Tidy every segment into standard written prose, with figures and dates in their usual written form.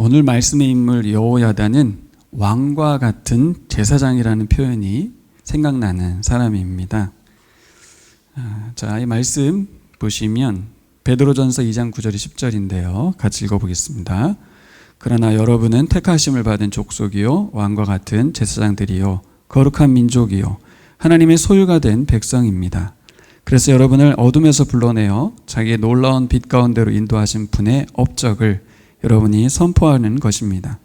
오늘 말씀의 인물 여호야다는 왕과 같은 제사장이라는 표현이 생각나는 사람입니다. 자, 이 말씀 보시면 베드로전서 2장 9절이 10절인데요. 같이 읽어보겠습니다. 그러나 여러분은 택하심을 받은 족속이요 왕과 같은 제사장들이요 거룩한 민족이요 하나님의 소유가 된 백성입니다. 그래서 여러분을 어둠에서 불러내어 자기의 놀라운 빛 가운데로 인도하신 분의 업적을 여러분이 선포하는 것입니다.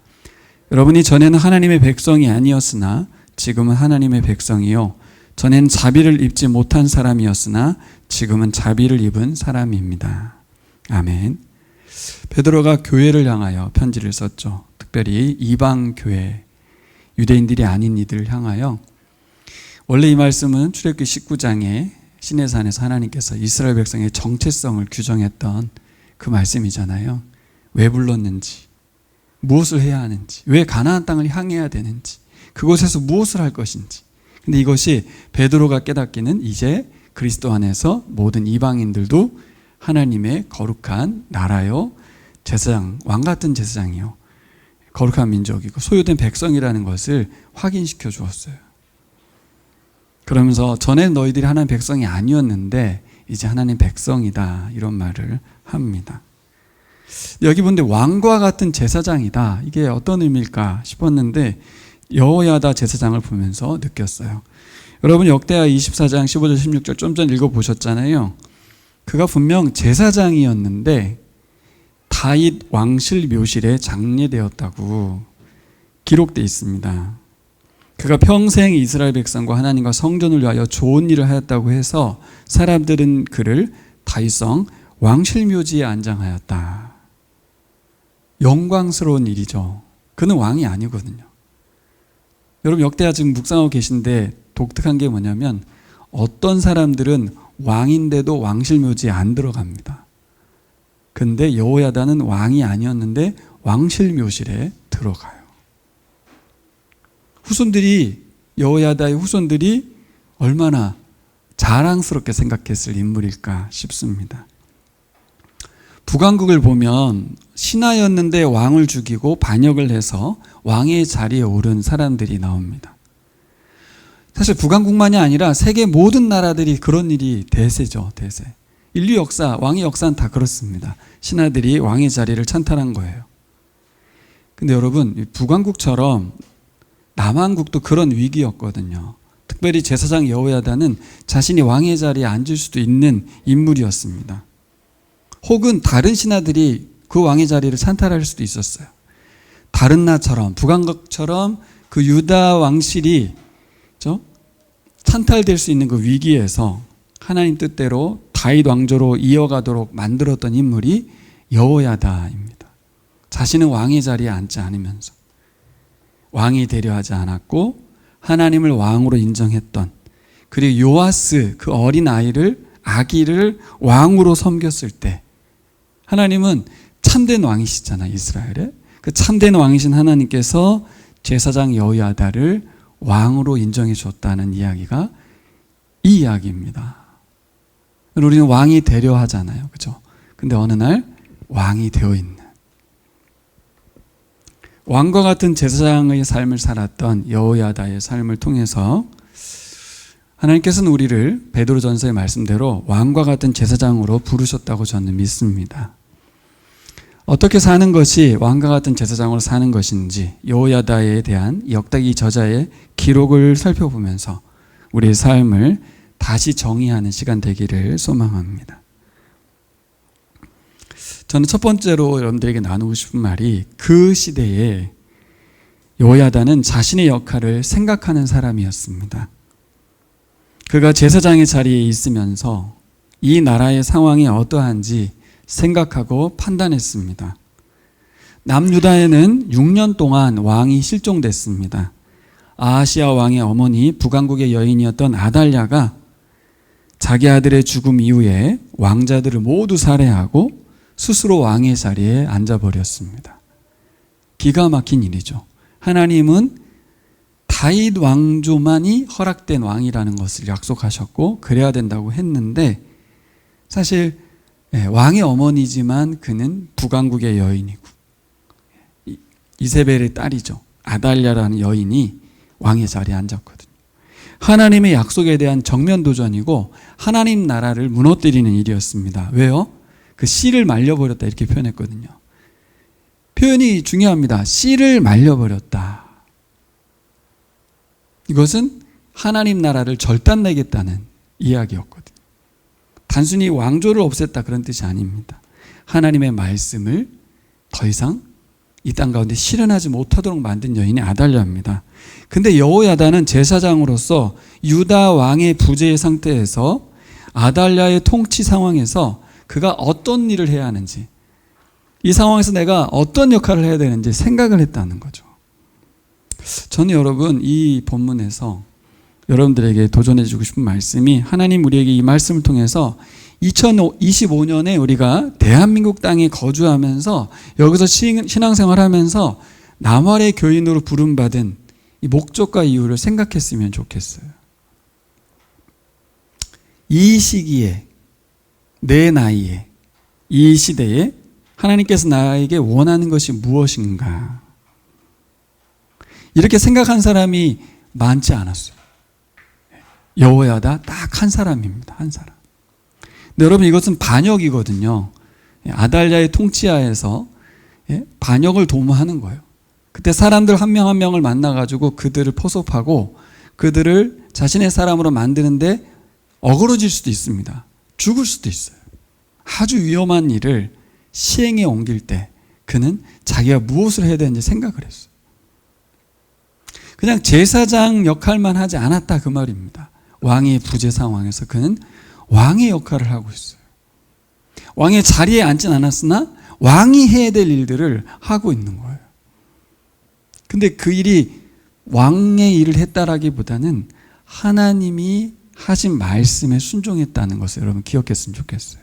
여러분이 전에는 하나님의 백성이 아니었으나 지금은 하나님의 백성이요 전엔 자비를 입지 못한 사람이었으나 지금은 자비를 입은 사람입니다. 아멘. 베드로가 교회를 향하여 편지를 썼죠. 특별히 이방 교회, 유대인들이 아닌 이들을 향하여. 원래 이 말씀은 출애굽기 19장에 시내산에서 하나님께서 이스라엘 백성의 정체성을 규정했던 그 말씀이잖아요. 왜 불렀는지, 무엇을 해야 하는지, 왜 가나안 땅을 향해야 되는지, 그곳에서 무엇을 할 것인지. 근데 이것이 베드로가 깨닫기는 이제 그리스도 안에서 모든 이방인들도 하나님의 거룩한 나라요, 제사장, 왕 같은 제사장이요, 거룩한 민족이고 소유된 백성이라는 것을 확인시켜 주었어요. 그러면서 전에 너희들이 하나님 백성이 아니었는데 이제 하나님 백성이다, 이런 말을 합니다. 여기 보는데 왕과 같은 제사장이다, 이게 어떤 의미일까 싶었는데 여호야다 제사장을 보면서 느꼈어요. 여러분 역대하 24장 15절 16절 좀 전 읽어보셨잖아요. 그가 분명 제사장이었는데 다윗 왕실 묘실에 장례되었다고 기록되어 있습니다. 그가 평생 이스라엘 백성과 하나님과 성전을 위하여 좋은 일을 하였다고 해서 사람들은 그를 다윗성 왕실 묘지에 안장하였다. 영광스러운 일이죠. 그는 왕이 아니거든요. 여러분 역대하 지금 묵상하고 계신데 독특한 게 뭐냐면 어떤 사람들은 왕인데도 왕실 묘지에 안 들어갑니다. 근데 여호야다는 왕이 아니었는데 왕실 묘실에 들어가요. 여호야다의 후손들이 얼마나 자랑스럽게 생각했을 인물일까 싶습니다. 북왕국을 보면 신하였는데 왕을 죽이고 반역을 해서 왕의 자리에 오른 사람들이 나옵니다. 사실 북왕국만이 아니라 세계 모든 나라들이 그런 일이 대세죠, 대세. 인류 역사, 왕의 역사는 다 그렇습니다. 신하들이 왕의 자리를 찬탈한 거예요. 근데 여러분, 북왕국처럼 남왕국도 그런 위기였거든요. 특별히 제사장 여호야다는 자신이 왕의 자리에 앉을 수도 있는 인물이었습니다. 혹은 다른 신하들이 그 왕의 자리를 찬탈할 수도 있었어요. 다른 나라처럼, 북왕국처럼 그 유다 왕실이 찬탈될 수 있는 그 위기에서 하나님 뜻대로 다윗 왕조로 이어가도록 만들었던 인물이 여호야다입니다. 자신은 왕의 자리에 앉지 않으면서 왕이 되려 하지 않았고 하나님을 왕으로 인정했던, 그리고 요아스 그 어린 아기를 왕으로 섬겼을 때 하나님은 참된 왕이시잖아요, 이스라엘에. 그 참된 왕이신 하나님께서 제사장 여호야다를 왕으로 인정해 줬다는 이야기가 이 이야기입니다. 우리는 왕이 되려 하잖아요, 그죠? 근데 어느 날 왕이 되어 있는, 왕과 같은 제사장의 삶을 살았던 여호야다의 삶을 통해서 하나님께서는 우리를 베드로전서의 말씀대로 왕과 같은 제사장으로 부르셨다고 저는 믿습니다. 어떻게 사는 것이 왕과 같은 제사장으로 사는 것인지 여호야다에 대한 역대기 저자의 기록을 살펴보면서 우리의 삶을 다시 정의하는 시간 되기를 소망합니다. 저는 첫 번째로 여러분들에게 나누고 싶은 말이, 그 시대에 여호야다는 자신의 역할을 생각하는 사람이었습니다. 그가 제사장의 자리에 있으면서 이 나라의 상황이 어떠한지 생각하고 판단했습니다. 남유다에는 6년 동안 왕이 실종됐습니다. 아하시야 왕의 어머니 북왕국의 여인이었던 아달랴가 자기 아들의 죽음 이후에 왕자들을 모두 살해하고 스스로 왕의 자리에 앉아버렸습니다. 기가 막힌 일이죠. 하나님은 다윗 왕조만이 허락된 왕이라는 것을 약속하셨고 그래야 된다고 했는데, 사실 왕의 어머니지만 그는 북왕국의 여인이고 이세벨의 딸이죠. 아달랴라는 여인이 왕의 자리에 앉았거든요. 하나님의 약속에 대한 정면 도전이고 하나님 나라를 무너뜨리는 일이었습니다. 왜요? 그 씨를 말려버렸다 이렇게 표현했거든요. 표현이 중요합니다. 씨를 말려버렸다. 이것은 하나님 나라를 절단내겠다는 이야기였거든요. 단순히 왕조를 없앴다 그런 뜻이 아닙니다. 하나님의 말씀을 더 이상 이 땅 가운데 실현하지 못하도록 만든 여인이 아달랴입니다. 근데 여호야다는 제사장으로서 유다 왕의 부재의 상태에서 아달랴의 통치 상황에서 그가 어떤 일을 해야 하는지, 이 상황에서 내가 어떤 역할을 해야 되는지 생각을 했다는 거죠. 저는 여러분 이 본문에서 여러분들에게 도전해 주고 싶은 말씀이, 하나님 우리에게 이 말씀을 통해서 2025년에 우리가 대한민국 땅에 거주하면서 여기서 신앙생활하면서 남활의 교인으로 부름받은 이 목적과 이유를 생각했으면 좋겠어요. 이 시기에, 내 나이에, 이 시대에 하나님께서 나에게 원하는 것이 무엇인가, 이렇게 생각한 사람이 많지 않았어요. 여호야다 딱 한 사람입니다. 한 사람. 근데 여러분 이것은 반역이거든요. 아달랴의 통치하에서 반역을 도모하는 거예요. 그때 사람들 한 명 한 명을 만나가지고 그들을 포섭하고 그들을 자신의 사람으로 만드는데 어그러질 수도 있습니다. 죽을 수도 있어요. 아주 위험한 일을 시행에 옮길 때 그는 자기가 무엇을 해야 되는지 생각을 했어요. 그냥 제사장 역할만 하지 않았다 그 말입니다. 왕의 부재 상황에서 그는 왕의 역할을 하고 있어요. 왕의 자리에 앉진 않았으나 왕이 해야 될 일들을 하고 있는 거예요. 근데 그 일이 왕의 일을 했다라기보다는 하나님이 하신 말씀에 순종했다는 것을 여러분 기억했으면 좋겠어요.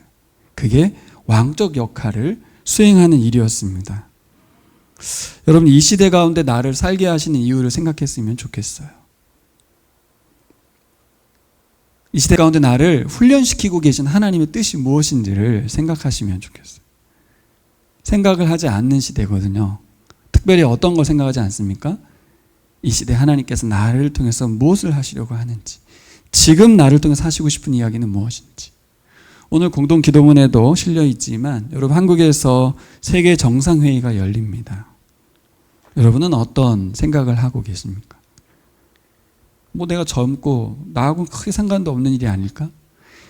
그게 왕적 역할을 수행하는 일이었습니다. 여러분 이 시대 가운데 나를 살게 하시는 이유를 생각했으면 좋겠어요. 이 시대 가운데 나를 훈련시키고 계신 하나님의 뜻이 무엇인지를 생각하시면 좋겠어요. 생각을 하지 않는 시대거든요. 특별히 어떤 걸 생각하지 않습니까? 이 시대 하나님께서 나를 통해서 무엇을 하시려고 하는지, 지금 나를 통해서 하시고 싶은 이야기는 무엇인지. 오늘 공동 기도문에도 실려 있지만 여러분 한국에서 세계 정상회의가 열립니다. 여러분은 어떤 생각을 하고 계십니까? 내가 젊고 나하고는 크게 상관도 없는 일이 아닐까?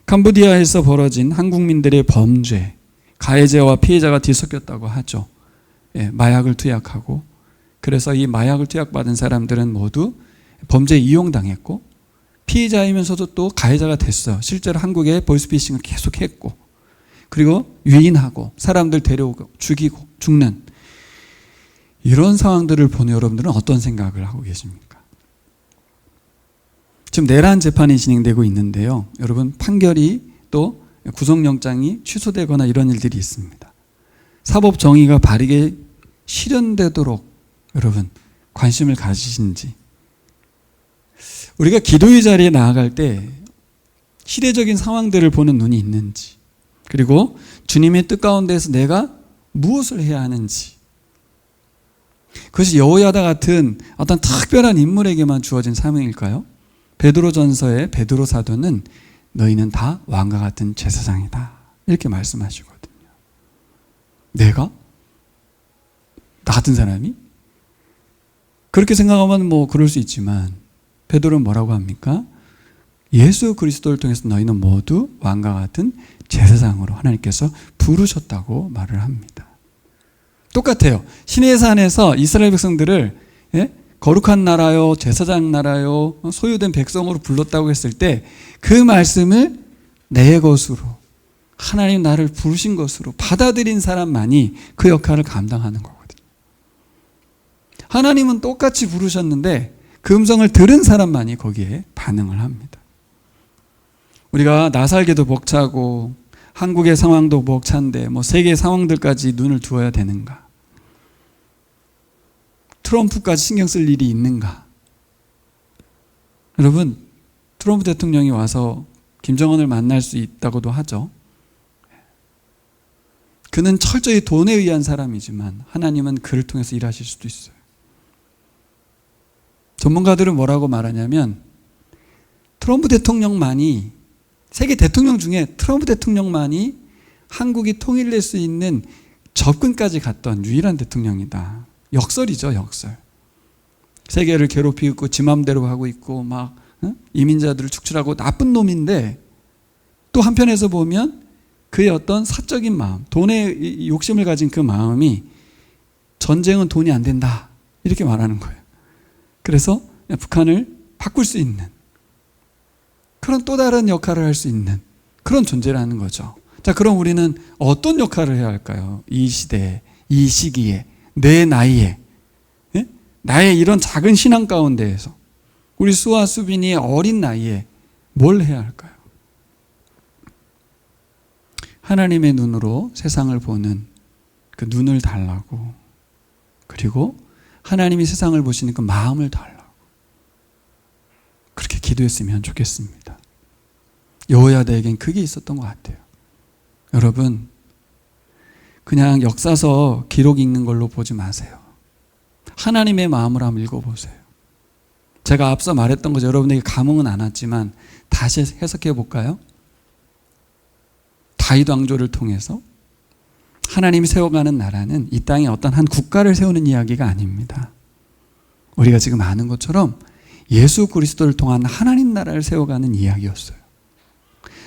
캄보디아에서 벌어진 한국민들의 범죄, 가해자와 피해자가 뒤섞였다고 하죠. 마약을 투약하고, 그래서 이 마약을 투약받은 사람들은 모두 범죄에 이용당했고 피해자이면서도 또 가해자가 됐어요. 실제로 한국에 보이스피싱을 계속했고, 그리고 유인하고 사람들 데려오고 죽이고 죽는 이런 상황들을 보는 여러분들은 어떤 생각을 하고 계십니까? 지금 내란 재판이 진행되고 있는데요. 여러분 판결이 또 구속영장이 취소되거나 이런 일들이 있습니다. 사법 정의가 바르게 실현되도록 여러분 관심을 가지시는지, 우리가 기도의 자리에 나아갈 때 시대적인 상황들을 보는 눈이 있는지, 그리고 주님의 뜻 가운데에서 내가 무엇을 해야 하는지, 그것이 여호야다 같은 어떤 특별한 인물에게만 주어진 사명일까요? 베드로전서의 베드로 사도는 너희는 다 왕과 같은 제사장이다 이렇게 말씀하시거든요. 내가? 나 같은 사람이? 그렇게 생각하면 그럴 수 있지만 베드로는 뭐라고 합니까? 예수 그리스도를 통해서 너희는 모두 왕과 같은 제사장으로 하나님께서 부르셨다고 말을 합니다. 똑같아요. 시내의 산에서 이스라엘 백성들을 거룩한 나라요, 제사장 나라요, 소유된 백성으로 불렀다고 했을 때 그 말씀을 내 것으로, 하나님 나를 부르신 것으로 받아들인 사람만이 그 역할을 감당하는 거거든요. 하나님은 똑같이 부르셨는데 그 음성을 들은 사람만이 거기에 반응을 합니다. 우리가 나살기도 벅차고 한국의 상황도 벅찬데 세계 상황들까지 눈을 두어야 되는가? 트럼프까지 신경 쓸 일이 있는가? 여러분, 트럼프 대통령이 와서 김정은을 만날 수 있다고도 하죠. 그는 철저히 돈에 의한 사람이지만 하나님은 그를 통해서 일하실 수도 있어요. 전문가들은 뭐라고 말하냐면 트럼프 대통령만이, 세계 대통령 중에 트럼프 대통령만이 한국이 통일될 수 있는 접근까지 갔던 유일한 대통령이다. 역설이죠, 역설. 세계를 괴롭히고 지 맘대로 하고 있고 막 이민자들을 축출하고 나쁜 놈인데, 또 한편에서 보면 그의 어떤 사적인 마음, 돈에 욕심을 가진 그 마음이 전쟁은 돈이 안 된다 이렇게 말하는 거예요. 그래서 북한을 바꿀 수 있는 그런 또 다른 역할을 할 수 있는 그런 존재라는 거죠. 자, 그럼 우리는 어떤 역할을 해야 할까요? 이 시대에, 이 시기에, 내 나이에, 예? 나의 이런 작은 신앙 가운데에서 우리 수아 수빈이의 어린 나이에 뭘 해야 할까요? 하나님의 눈으로 세상을 보는 그 눈을 달라고, 그리고 하나님이 세상을 보시는 그 마음을 달라고, 그렇게 기도했으면 좋겠습니다. 여호야다에겐 그게 있었던 것 같아요. 여러분, 그냥 역사서 기록 읽는 걸로 보지 마세요. 하나님의 마음을 한번 읽어보세요. 제가 앞서 말했던 거죠. 여러분에게 감흥은 안 왔지만 다시 해석해 볼까요? 다윗 왕조를 통해서 하나님이 세워가는 나라는 이 땅에 어떤 한 국가를 세우는 이야기가 아닙니다. 우리가 지금 아는 것처럼 예수 그리스도를 통한 하나님 나라를 세워가는 이야기였어요.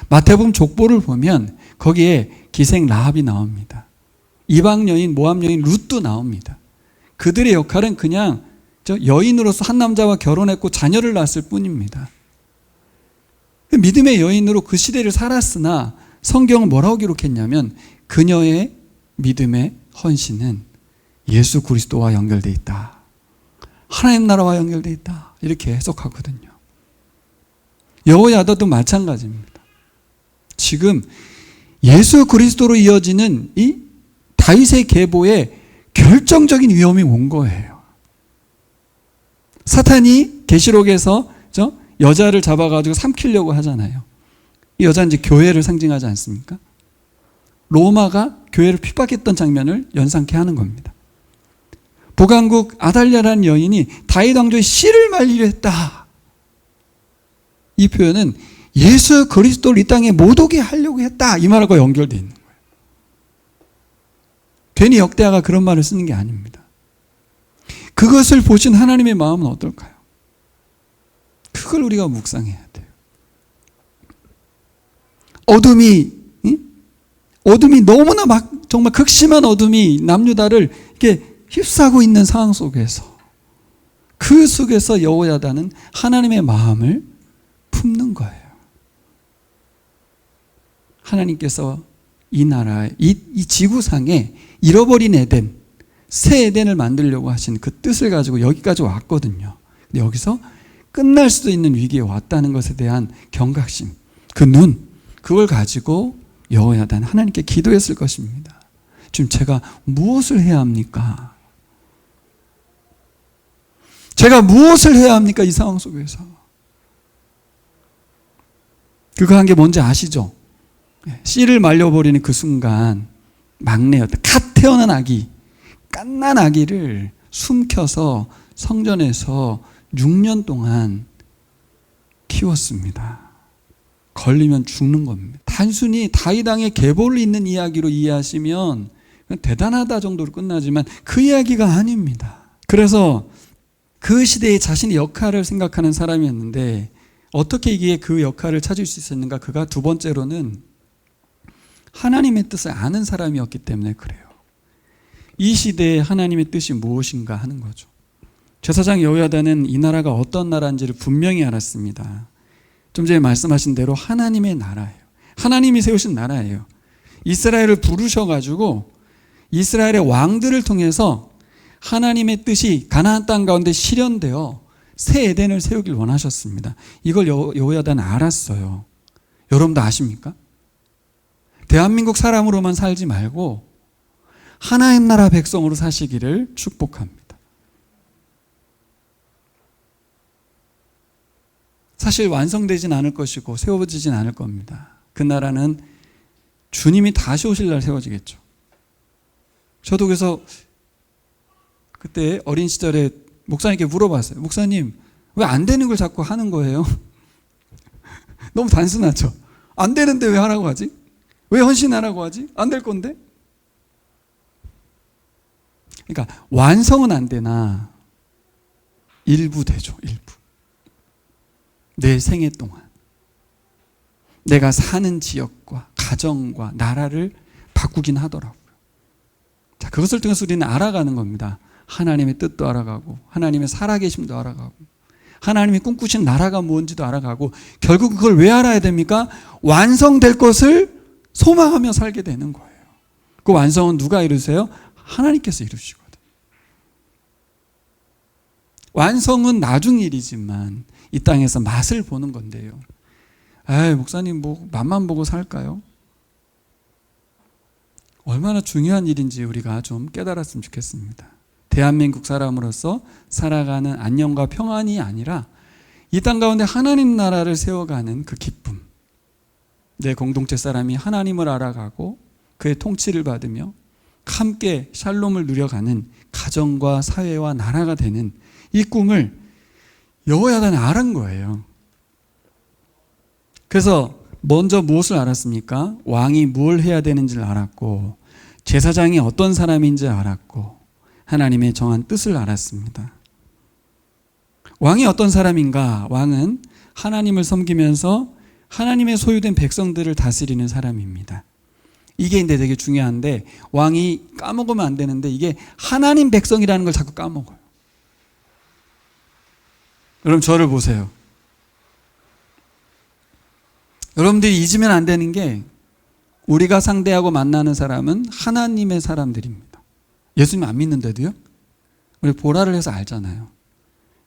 마태복음 족보를 보면 거기에 기생 라합이 나옵니다. 이방 여인, 모압 여인 룻도 나옵니다. 그들의 역할은 그냥 여인으로서 한 남자와 결혼했고 자녀를 낳았을 뿐입니다. 믿음의 여인으로 그 시대를 살았으나 성경은 뭐라고 기록했냐면 그녀의 믿음의 헌신은 예수 그리스도와 연결되어 있다. 하나님 나라와 연결되어 있다. 이렇게 해석하거든요. 여호야다도 마찬가지입니다. 지금 예수 그리스도로 이어지는 이 다윗의 계보에 결정적인 위험이 온 거예요. 사탄이 계시록에서 여자를 잡아가지고 삼키려고 하잖아요. 이 여자는 이제 교회를 상징하지 않습니까? 로마가 교회를 핍박했던 장면을 연상케 하는 겁니다. 보강국 아달랴라는 여인이 다윗 왕조의 씨를 말리려 했다. 이 표현은 예수 그리스도를 이 땅에 못 오게 하려고 했다. 이 말하고 연결되어 있는 거예요. 괜히 역대하가 그런 말을 쓰는 게 아닙니다. 그것을 보신 하나님의 마음은 어떨까요? 그걸 우리가 묵상해야 돼요. 어둠이 너무나 막 정말 극심한 어둠이 남유다를 이렇게 휩싸고 있는 상황 속에서, 그 속에서 여호야다는 하나님의 마음을 품는 거예요. 하나님께서 이 나라에, 이 지구상에 잃어버린 에덴, 새 에덴을 만들려고 하신 그 뜻을 가지고 여기까지 왔거든요. 근데 여기서 끝날 수도 있는 위기에 왔다는 것에 대한 경각심, 그 눈, 그걸 가지고 여호야다는 하나님께 기도했을 것입니다. 지금 제가 무엇을 해야 합니까? 제가 무엇을 해야 합니까? 이 상황 속에서. 그거 한 게 뭔지 아시죠? 씨를 말려버리는 그 순간 막내였다. 갓 태어난 아기, 갓난 아기를 숨겨서 성전에서 6년 동안 키웠습니다. 걸리면 죽는 겁니다. 단순히 다윗 왕의 계보를 잇는 이야기로 이해하시면 대단하다 정도로 끝나지만 그 이야기가 아닙니다. 그래서 그 시대에 자신의 역할을 생각하는 사람이었는데 어떻게 이게 그 역할을 찾을 수 있었는가? 그가 두 번째로는 하나님의 뜻을 아는 사람이었기 때문에 그래요. 이 시대에 하나님의 뜻이 무엇인가 하는 거죠. 제사장 여호야다는 이 나라가 어떤 나라인지를 분명히 알았습니다. 좀 전에 말씀하신 대로 하나님의 나라예요. 하나님이 세우신 나라예요. 이스라엘을 부르셔가지고 이스라엘의 왕들을 통해서 하나님의 뜻이 가나안 땅 가운데 실현되어 새 에덴을 세우길 원하셨습니다. 이걸 여호야다는 알았어요. 여러분도 아십니까? 대한민국 사람으로만 살지 말고 하나님 나라 백성으로 사시기를 축복합니다. 사실 완성되진 않을 것이고 세워지진 않을 겁니다. 그 나라는 주님이 다시 오실 날 세워지겠죠. 저도 그래서 그때 어린 시절에 목사님께 물어봤어요. 목사님, 왜 안 되는 걸 자꾸 하는 거예요? 너무 단순하죠. 안 되는데 왜 하라고 하지? 왜 헌신하라고 하지? 안 될 건데? 그러니까 완성은 안 되나 일부 되죠. 일부. 내 생애 동안 내가 사는 지역과 가정과 나라를 바꾸긴 하더라고요. 자, 그것을 통해서 우리는 알아가는 겁니다. 하나님의 뜻도 알아가고 하나님의 살아계심도 알아가고 하나님이 꿈꾸신 나라가 뭔지도 알아가고 결국 그걸 왜 알아야 됩니까? 완성될 것을 소망하며 살게 되는 거예요. 그 완성은 누가 이루세요? 하나님께서 이루시거든요. 완성은 나중 일이지만 이 땅에서 맛을 보는 건데요. 에이, 목사님 뭐 맛만 보고 살까요? 얼마나 중요한 일인지 우리가 좀 깨달았으면 좋겠습니다. 대한민국 사람으로서 살아가는 안녕과 평안이 아니라 이 땅 가운데 하나님 나라를 세워가는 그 기쁨. 내 공동체 사람이 하나님을 알아가고 그의 통치를 받으며 함께 샬롬을 누려가는 가정과 사회와 나라가 되는 이 꿈을 여호야단이 알은 거예요. 그래서 먼저 무엇을 알았습니까? 왕이 뭘 해야 되는지를 알았고 제사장이 어떤 사람인지 알았고 하나님의 정한 뜻을 알았습니다. 왕이 어떤 사람인가? 왕은 하나님을 섬기면서 하나님의 소유된 백성들을 다스리는 사람입니다. 이게 근데 되게 중요한데 왕이 까먹으면 안 되는데 이게 하나님 백성이라는 걸 자꾸 까먹어요. 여러분 저를 보세요. 여러분들이 잊으면 안 되는 게 우리가 상대하고 만나는 사람은 하나님의 사람들입니다. 예수님 안 믿는데도요? 우리 보라를 해서 알잖아요.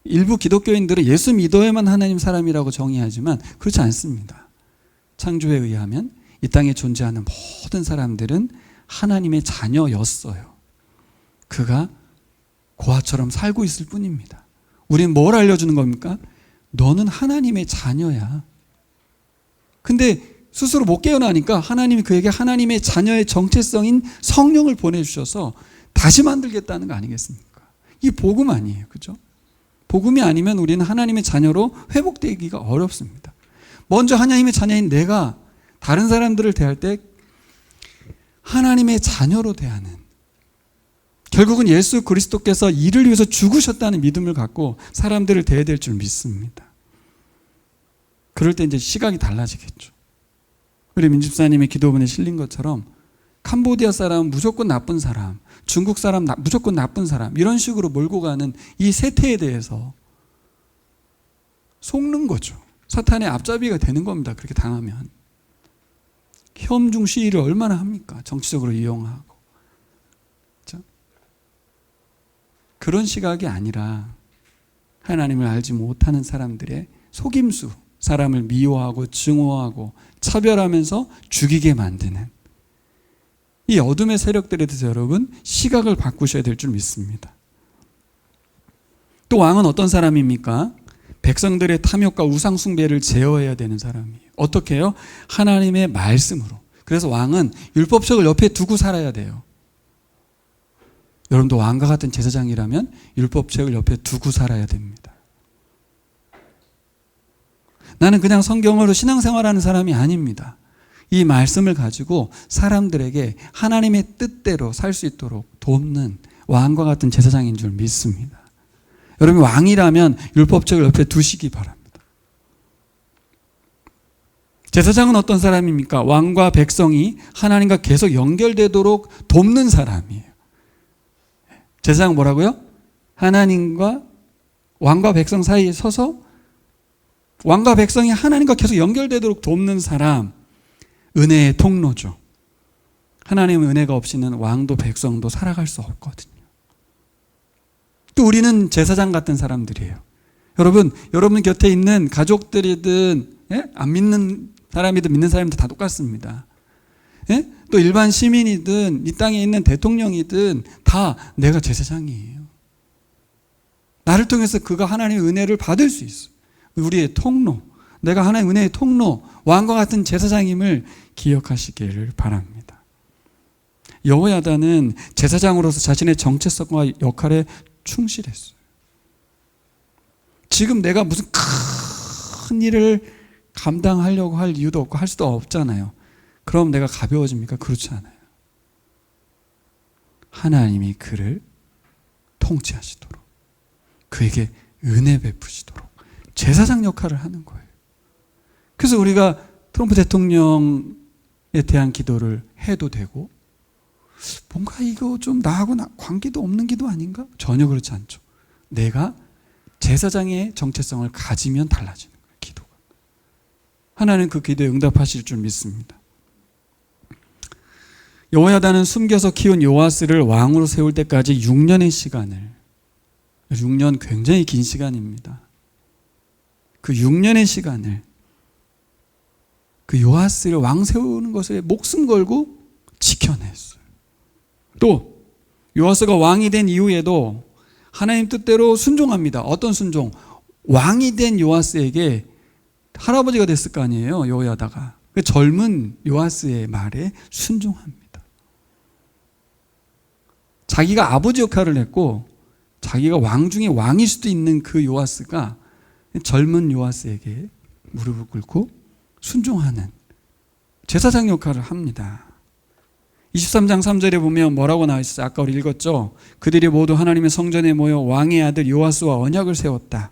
일부 기독교인들은 예수 믿어야만 하나님 사람이라고 정의하지만 그렇지 않습니다. 창조에 의하면 이 땅에 존재하는 모든 사람들은 하나님의 자녀였어요. 그가 고아처럼 살고 있을 뿐입니다. 우리는 뭘 알려주는 겁니까? 너는 하나님의 자녀야. 근데 스스로 못 깨어나니까 하나님이 그에게 하나님의 자녀의 정체성인 성령을 보내주셔서 다시 만들겠다는 거 아니겠습니까? 이 복음 아니에요. 그죠? 복음이 아니면 우리는 하나님의 자녀로 회복되기가 어렵습니다. 먼저 하나님의 자녀인 내가 다른 사람들을 대할 때 하나님의 자녀로 대하는, 결국은 예수 그리스도께서 이를 위해서 죽으셨다는 믿음을 갖고 사람들을 대해야 될 줄 믿습니다. 그럴 때 이제 시각이 달라지겠죠. 우리 민집사님의 기도문에 실린 것처럼 캄보디아 사람은 무조건 나쁜 사람, 중국 사람 무조건 나쁜 사람, 이런 식으로 몰고 가는 이 세태에 대해서 속는 거죠. 사탄의 앞잡이가 되는 겁니다. 그렇게 당하면. 혐중 시위를 얼마나 합니까? 정치적으로 이용하고. 그렇죠? 그런 시각이 아니라 하나님을 알지 못하는 사람들의 속임수, 사람을 미워하고 증오하고 차별하면서 죽이게 만드는 이 어둠의 세력들에 대해서 여러분 시각을 바꾸셔야 될 줄 믿습니다. 또 왕은 어떤 사람입니까? 백성들의 탐욕과 우상 숭배를 제어해야 되는 사람이에요. 어떻게 해요? 하나님의 말씀으로. 그래서 왕은 율법책을 옆에 두고 살아야 돼요. 여러분도 왕과 같은 제사장이라면 율법책을 옆에 두고 살아야 됩니다. 나는 그냥 성경으로 신앙생활하는 사람이 아닙니다. 이 말씀을 가지고 사람들에게 하나님의 뜻대로 살 수 있도록 돕는 왕과 같은 제사장인 줄 믿습니다. 여러분이 왕이라면 율법책을 옆에 두시기 바랍니다. 제사장은 어떤 사람입니까? 왕과 백성이 하나님과 계속 연결되도록 돕는 사람이에요. 제사장은 뭐라고요? 하나님과 왕과 백성 사이에 서서 왕과 백성이 하나님과 계속 연결되도록 돕는 사람, 은혜의 통로죠. 하나님의 은혜가 없이는 왕도 백성도 살아갈 수 없거든요. 또 우리는 제사장 같은 사람들이에요. 여러분 곁에 있는 가족들이든 안 믿는 사람이든 믿는 사람이든 다 똑같습니다. 또 일반 시민이든 이 땅에 있는 대통령이든 다 내가 제사장이에요. 나를 통해서 그가 하나님의 은혜를 받을 수 있어요. 우리의 통로, 내가 하나님의 은혜의 통로, 왕과 같은 제사장임을 기억하시기를 바랍니다. 여호야다는 제사장으로서 자신의 정체성과 역할에 충실했어요. 지금 내가 무슨 큰 일을 감당하려고 할 이유도 없고 할 수도 없잖아요. 그럼 내가 가벼워집니까? 그렇지 않아요. 하나님이 그를 통치하시도록, 그에게 은혜 베푸시도록 제사장 역할을 하는 거예요. 그래서 우리가 트럼프 대통령에 대한 기도를 해도 되고, 뭔가 이거 좀 나하고 관계도 없는 기도 아닌가? 전혀 그렇지 않죠. 내가 제사장의 정체성을 가지면 달라지는 거예요, 기도가. 하나님 그 기도에 응답하실 줄 믿습니다. 여호야다는 숨겨서 키운 요아스를 왕으로 세울 때까지 6년의 시간을, 6년 굉장히 긴 시간입니다. 그 6년의 시간을 그 요아스를 왕 세우는 것에 목숨 걸고 지켜냈어요. 또 요아스가 왕이 된 이후에도 하나님 뜻대로 순종합니다. 어떤 순종? 왕이 된 요아스에게 할아버지가 됐을 거 아니에요, 여호야다가. 그 젊은 요아스의 말에 순종합니다. 자기가 아버지 역할을 했고 자기가 왕 중에 왕일 수도 있는 그 요아스가 젊은 요아스에게 무릎을 꿇고 순종하는 제사장 역할을 합니다. 23장 3절에 보면 뭐라고 나와 있어요? 아까 우리 읽었죠? 그들이 모두 하나님의 성전에 모여 왕의 아들 요아스와 언약을 세웠다.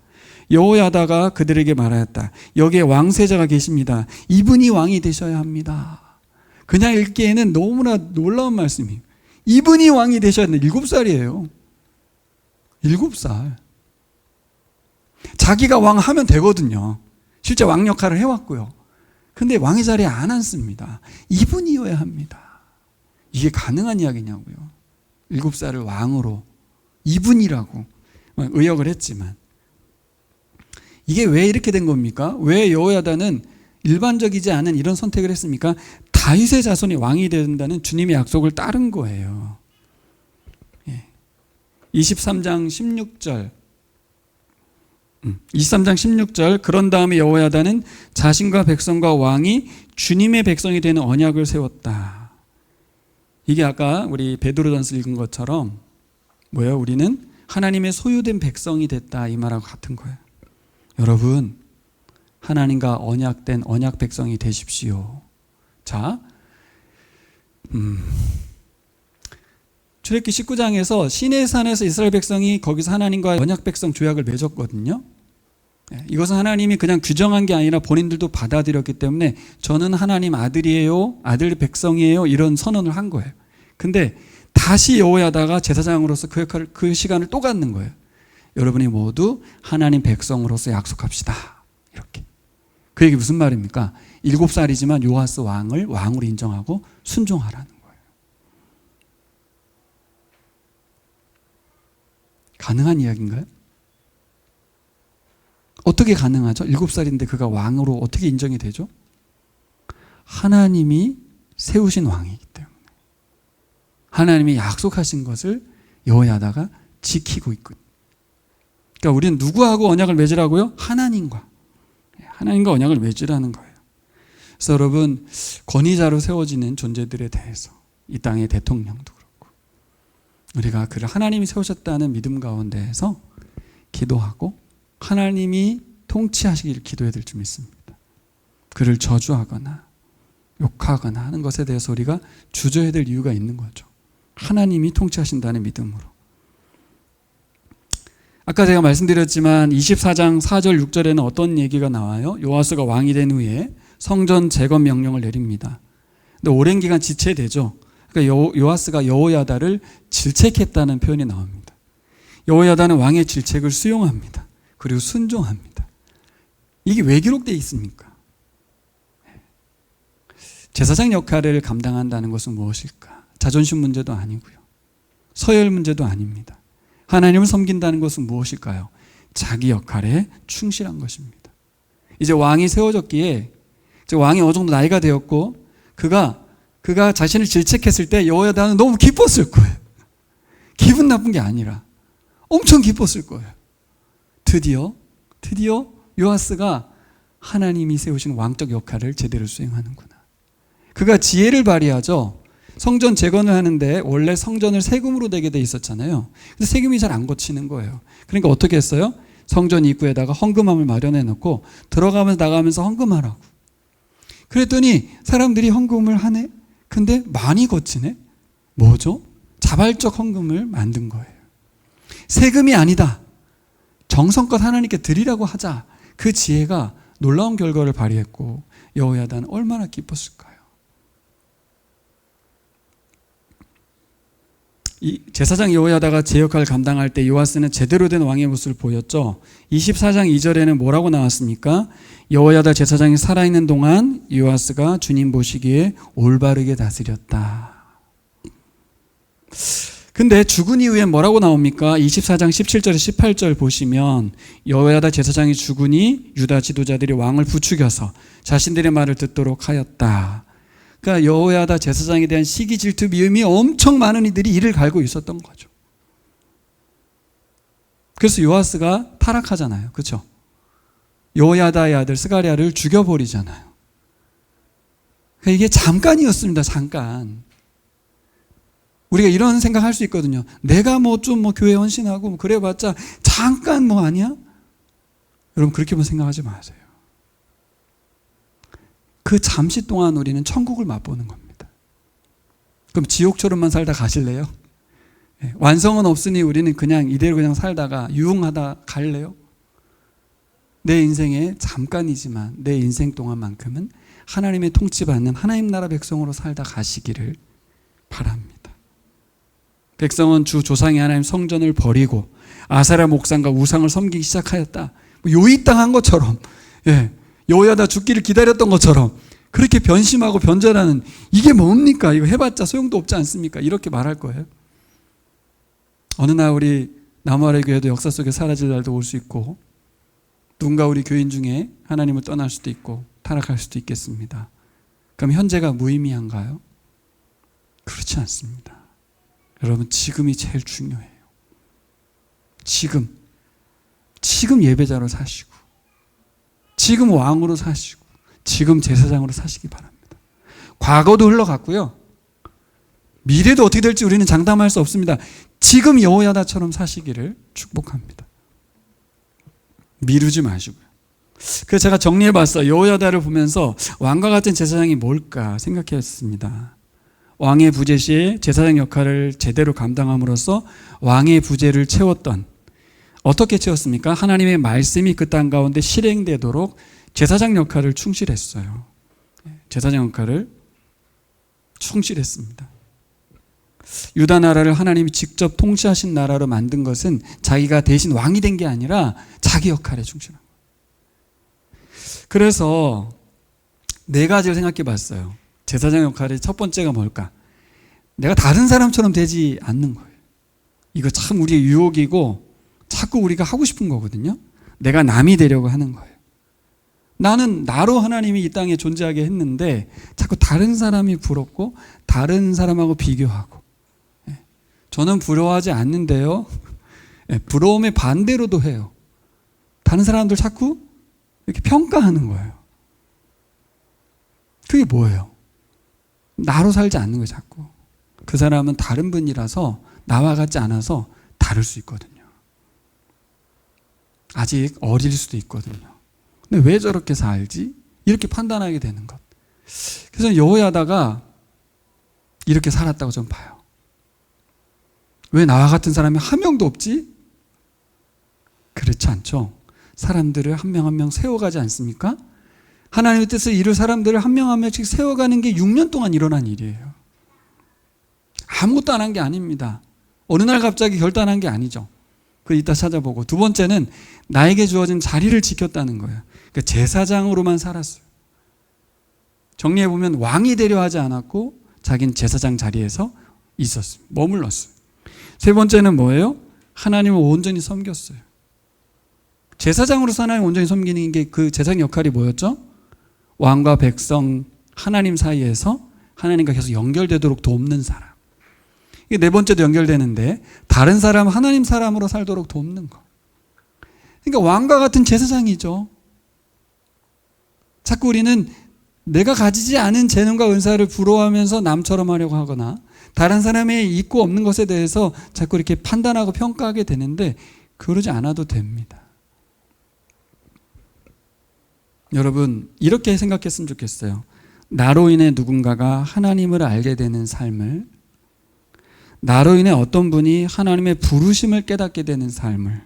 여호야다가 그들에게 말하였다. 여기에 왕세자가 계십니다. 이분이 왕이 되셔야 합니다. 그냥 읽기에는 너무나 놀라운 말씀이에요. 이분이 왕이 되셔야 합니다. 7살이에요. 7살. 자기가 왕하면 되거든요. 실제 왕 역할을 해왔고요. 근데 왕의 자리에 안 앉습니다. 이분이어야 합니다. 이게 가능한 이야기냐고요. 7살을 왕으로 이분이라고 의역을 했지만, 이게 왜 이렇게 된 겁니까? 왜 여호야다는 일반적이지 않은 이런 선택을 했습니까? 다윗의 자손이 왕이 된다는 주님의 약속을 따른 거예요. 23장 16절. 23장 16절. 그런 다음에 여호야다는 자신과 백성과 왕이 주님의 백성이 되는 언약을 세웠다. 이게 아까 우리 베드로전서 읽은 것처럼 뭐예요? 우리는 하나님의 소유된 백성이 됐다, 이 말하고 같은 거예요. 여러분, 하나님과 언약된 언약 백성이 되십시오. 자, 출애굽기 19장에서 시내산에서 이스라엘 백성이 거기서 하나님과 언약 백성 조약을 맺었거든요. 이것은 하나님이 그냥 규정한 게 아니라 본인들도 받아들였기 때문에 저는 하나님 아들이에요, 아들 백성이에요, 이런 선언을 한 거예요. 근데 다시 여호야다가 제사장으로서 그 역할을, 그 시간을 또 갖는 거예요. 여러분이 모두 하나님 백성으로서 약속합시다, 이렇게. 그 얘기 무슨 말입니까? 7살이지만 요아스 왕을 왕으로 인정하고 순종하라는 거예요. 가능한 이야기인가요? 어떻게 가능하죠? 7살인데 그가 왕으로 어떻게 인정이 되죠? 하나님이 세우신 왕이기 때문에. 하나님이 약속하신 것을 여호야다가 지키고 있거든요. 그러니까 우리는 누구하고 언약을 맺으라고요? 하나님과 언약을 맺으라는 거예요. 그래서 여러분, 권위자로 세워지는 존재들에 대해서, 이 땅의 대통령도 그렇고, 우리가 그를 하나님이 세우셨다는 믿음 가운데에서 기도하고 하나님이 통치하시기를 기도해야 될 줄 믿습니다. 그를 저주하거나 욕하거나 하는 것에 대해서 우리가 주저해야 될 이유가 있는 거죠. 하나님이 통치하신다는 믿음으로. 아까 제가 말씀드렸지만 24장 4절 6절에는 어떤 얘기가 나와요? 요아스가 왕이 된 후에 성전 재건 명령을 내립니다. 근데 오랜 기간 지체되죠. 그러니까 요아스가 여호야다를 질책했다는 표현이 나옵니다. 여호야다는 왕의 질책을 수용합니다. 그리고 순종합니다. 이게 왜 기록되어 있습니까? 제사장 역할을 감당한다는 것은 무엇일까? 자존심 문제도 아니고요. 서열 문제도 아닙니다. 하나님을 섬긴다는 것은 무엇일까요? 자기 역할에 충실한 것입니다. 이제 왕이 세워졌기에, 이제 왕이 어느 정도 나이가 되었고, 그가 자신을 질책했을 때 여호야다는 너무 기뻤을 거예요. 기분 나쁜 게 아니라 엄청 기뻤을 거예요. 드디어 요아스가 하나님이 세우신 왕적 역할을 제대로 수행하는구나. 그가 지혜를 발휘하죠. 성전 재건을 하는데 원래 성전을 세금으로 내게 돼 있었잖아요. 근데 세금이 잘 안 거치는 거예요. 그러니까 어떻게 했어요? 성전 입구에다가 헌금함을 마련해 놓고 들어가면서 나가면서 헌금하라고. 그랬더니 사람들이 헌금을 하네? 근데 많이 거치네? 뭐죠? 자발적 헌금을 만든 거예요. 세금이 아니다. 정성껏 하나님께 드리라고 하자. 그 지혜가 놀라운 결과를 발휘했고 여호야다는 얼마나 기뻤을까요? 이 제사장 여호야다가 제 역할을 감당할 때 요아스는 제대로 된 왕의 모습을 보였죠. 24장 2절에는 뭐라고 나왔습니까? 여호야다 제사장이 살아있는 동안 요아스가 주님 보시기에 올바르게 다스렸다. 근데 죽은 이후에 뭐라고 나옵니까? 24장 17절 18절 보시면 여호야다 제사장이 죽으니 유다 지도자들이 왕을 부추겨서 자신들의 말을 듣도록 하였다. 그러니까 여호야다 제사장에 대한 시기 질투 미움이 엄청 많은 이들이 이를 갈고 있었던 거죠. 그래서 요아스가 타락하잖아요. 그렇죠? 여호야다의 아들 스가랴를 죽여버리잖아요. 그러니까 이게 잠깐이었습니다. 잠깐. 우리가 이런 생각할 수 있거든요. 내가 좀 교회 헌신하고 그래봤자 잠깐 아니야? 여러분 그렇게만 생각하지 마세요. 그 잠시 동안 우리는 천국을 맛보는 겁니다. 그럼 지옥처럼만 살다 가실래요? 완성은 없으니 우리는 그냥 이대로 그냥 살다가 유흥하다 갈래요? 내 인생에 잠깐이지만 내 인생 동안만큼은 하나님의 통치받는 하나님 나라 백성으로 살다 가시기를 바랍니다. 백성은 주 조상의 하나님 성전을 버리고 아세라 목상과 우상을 섬기기 시작하였다. 요이땅한 것처럼, 여호야다 죽기를 기다렸던 것처럼 그렇게 변심하고 변절하는 이게 뭡니까? 이거 해봤자 소용도 없지 않습니까? 이렇게 말할 거예요. 어느 날 우리 나무아래 교회도 역사 속에 사라질 날도 올 수 있고 누군가 우리 교인 중에 하나님을 떠날 수도 있고 타락할 수도 있겠습니다. 그럼 현재가 무의미한가요? 그렇지 않습니다. 여러분 지금이 제일 중요해요. 지금 예배자로 사시고 지금 왕으로 사시고 지금 제사장으로 사시기 바랍니다. 과거도 흘러갔고요. 미래도 어떻게 될지 우리는 장담할 수 없습니다. 지금 여호야다처럼 사시기를 축복합니다. 미루지 마시고요. 그래서 제가 정리해봤어요. 여호야다를 보면서 왕과 같은 제사장이 뭘까 생각했습니다. 왕의 부재 시에 제사장 역할을 제대로 감당함으로써 왕의 부재를 채웠던, 어떻게 채웠습니까? 하나님의 말씀이 그 땅 가운데 실행되도록 제사장 역할을 충실했어요. 제사장 역할을 충실했습니다. 유다 나라를 하나님이 직접 통치하신 나라로 만든 것은 자기가 대신 왕이 된 게 아니라 자기 역할에 충실한 거예요. 그래서 네 가지를 생각해 봤어요. 제사장 역할의 첫 번째가 뭘까? 내가 다른 사람처럼 되지 않는 거예요. 이거 참 우리의 유혹이고 자꾸 우리가 하고 싶은 거거든요. 내가 남이 되려고 하는 거예요. 나는 나로 하나님이 이 땅에 존재하게 했는데 자꾸 다른 사람이 부럽고 다른 사람하고 비교하고. 저는 부러워하지 않는데요. 부러움의 반대로도 해요. 다른 사람들 자꾸 이렇게 평가하는 거예요. 그게 뭐예요? 나로 살지 않는 거예요, 자꾸. 그 사람은 다른 분이라서 나와 같지 않아서 다를 수 있거든요. 아직 어릴 수도 있거든요. 근데 왜 저렇게 살지? 이렇게 판단하게 되는 것. 그래서 여호야다가 이렇게 살았다고 저는 봐요. 왜 나와 같은 사람이 한 명도 없지? 그렇지 않죠. 사람들을 한 명 한 명 세워가지 않습니까? 하나님의 뜻을 이룰 사람들을 한 명 한 명씩 세워가는 게 6년 동안 일어난 일이에요. 아무것도 안 한 게 아닙니다. 어느 날 갑자기 결단한 게 아니죠. 그 이따 찾아보고. 두 번째는 나에게 주어진 자리를 지켰다는 거예요. 그러니까 제사장으로만 살았어요. 정리해보면 왕이 되려 하지 않았고 자기는 제사장 자리에서 있었어요. 머물렀어요. 세 번째는 뭐예요? 하나님을 온전히 섬겼어요. 제사장으로서 하나님 온전히 섬기는 게 그 제사장 역할이 뭐였죠? 왕과 백성, 하나님 사이에서 하나님과 계속 연결되도록 돕는 사람. 이게 네 번째도 연결되는데 다른 사람, 하나님 사람으로 살도록 돕는 거. 그러니까 왕과 같은 제사장이죠. 자꾸 우리는 내가 가지지 않은 재능과 은사를 부러워하면서 남처럼 하려고 하거나 다른 사람의 있고 없는 것에 대해서 자꾸 이렇게 판단하고 평가하게 되는데 그러지 않아도 됩니다. 여러분 이렇게 생각했으면 좋겠어요. 나로 인해 누군가가 하나님을 알게 되는 삶을, 나로 인해 어떤 분이 하나님의 부르심을 깨닫게 되는 삶을,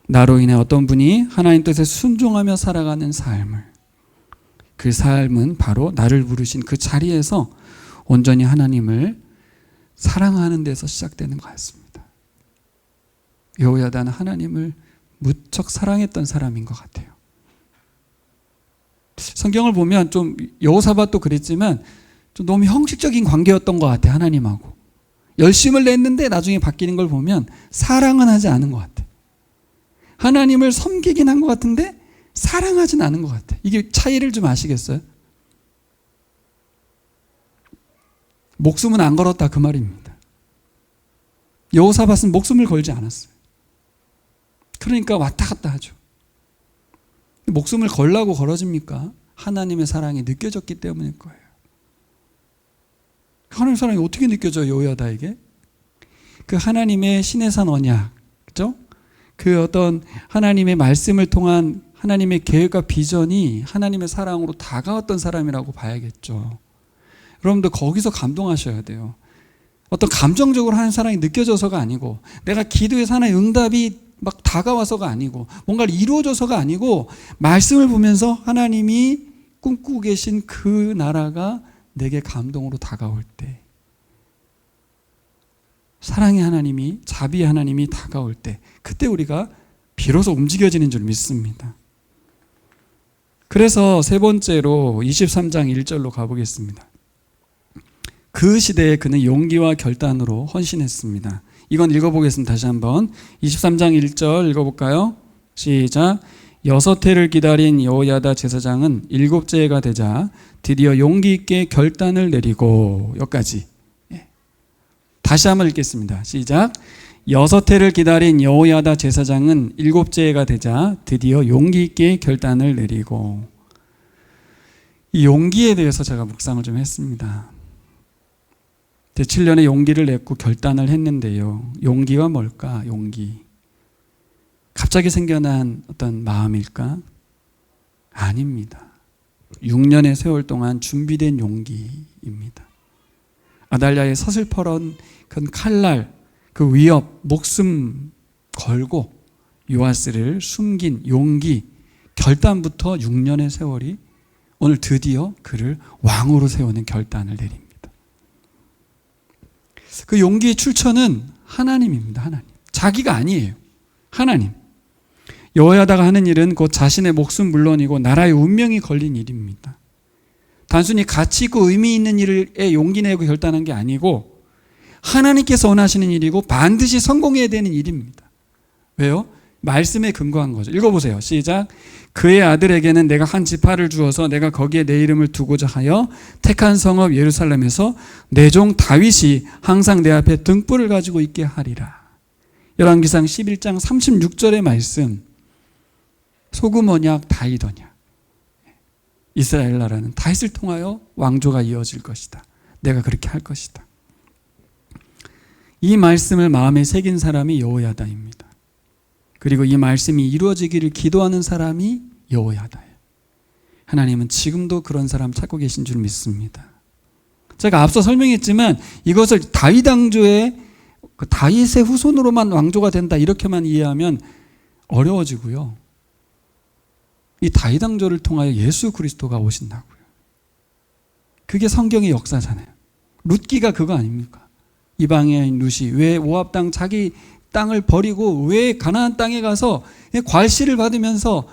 나로 인해 어떤 분이 하나님 뜻에 순종하며 살아가는 삶을, 그 삶은 바로 나를 부르신 그 자리에서 온전히 하나님을 사랑하는 데서 시작되는 것 같습니다. 여호야다는 하나님을 무척 사랑했던 사람인 것 같아요. 성경을 보면 좀 여호사밧도 그랬지만 좀 너무 형식적인 관계였던 것 같아요. 하나님하고 열심을 냈는데 나중에 바뀌는 걸 보면 사랑은 하지 않은 것 같아요. 하나님을 섬기긴 한 것 같은데 사랑하진 않은 것 같아요. 이게 차이를 좀 아시겠어요? 목숨은 안 걸었다 그 말입니다. 여호사밧은 목숨을 걸지 않았어요. 그러니까 왔다 갔다 하죠. 목숨을 걸라고 걸어집니까? 하나님의 사랑이 느껴졌기 때문일 거예요. 하나님의 사랑이 어떻게 느껴져요? 여호야다에게? 그 하나님의 신의 산 언약, 그죠? 그 어떤 하나님의 말씀을 통한 하나님의 계획과 비전이 하나님의 사랑으로 다가왔던 사람이라고 봐야겠죠. 여러분들 거기서 감동하셔야 돼요. 어떤 감정적으로 하는 사랑이 느껴져서가 아니고, 내가 기도해서 하나의 응답이 막 다가와서가 아니고, 뭔가를 이루어져서가 아니고, 말씀을 보면서 하나님이 꿈꾸고 계신 그 나라가 내게 감동으로 다가올 때, 사랑의 하나님이, 자비의 하나님이 다가올 때, 그때 우리가 비로소 움직여지는 줄 믿습니다. 그래서 세 번째로 23장 1절로 가보겠습니다. 그 시대에 그는 용기와 결단으로 헌신했습니다. 이건 읽어보겠습니다. 다시 한번 23장 1절 읽어볼까요? 시작. 6해를 기다린 여호야다 제사장은 7째가 되자 드디어 용기 있게 결단을 내리고, 여기까지. 다시 한번 읽겠습니다. 시작. 6해를 기다린 여호야다 제사장은 7째가 되자 드디어 용기 있게 결단을 내리고. 이 용기에 대해서 제가 묵상을 좀 했습니다. 제7년에 용기를 냈고 결단을 했는데요. 용기가 뭘까? 용기. 갑자기 생겨난 어떤 마음일까? 아닙니다. 6년의 세월 동안 준비된 용기입니다. 아달랴의 서슬퍼런 그 칼날, 그 위협, 목숨 걸고 요아스를 숨긴 용기, 결단부터 6년의 세월이 오늘 드디어 그를 왕으로 세우는 결단을 내립니다. 그 용기의 출처는 하나님입니다. 하나님. 자기가 아니에요. 하나님. 여호야다가 하는 일은 곧 자신의 목숨 물론이고 나라의 운명이 걸린 일입니다. 단순히 가치 있고 의미 있는 일에 용기 내고 결단한 게 아니고 하나님께서 원하시는 일이고 반드시 성공해야 되는 일입니다. 왜요? 말씀에 근거한 거죠. 읽어보세요. 시작. 그의 아들에게는 내가 한 지파를 주어서 내가 거기에 내 이름을 두고자 하여 택한 성읍 예루살렘에서 내 종 다윗이 항상 내 앞에 등불을 가지고 있게 하리라. 열왕기상 11장 36절의 말씀. 소금 언약, 다윗 언약. 이스라엘 나라는 다윗을 통하여 왕조가 이어질 것이다. 내가 그렇게 할 것이다. 이 말씀을 마음에 새긴 사람이 여호야다입니다. 그리고 이 말씀이 이루어지기를 기도하는 사람이 여호야다예요. 하나님은 지금도 그런 사람 찾고 계신 줄 믿습니다. 제가 앞서 설명했지만 이것을 다윗 왕조의 다윗의 후손으로만 왕조가 된다 이렇게만 이해하면 어려워지고요. 이 다윗 왕조를 통하여 예수 그리스도가 오신다고요. 그게 성경의 역사잖아요. 룻기가 그거 아닙니까? 이방인 룻이 왜 모압 땅 자기 땅을 버리고 왜 가나안 땅에 가서 괄시를 받으면서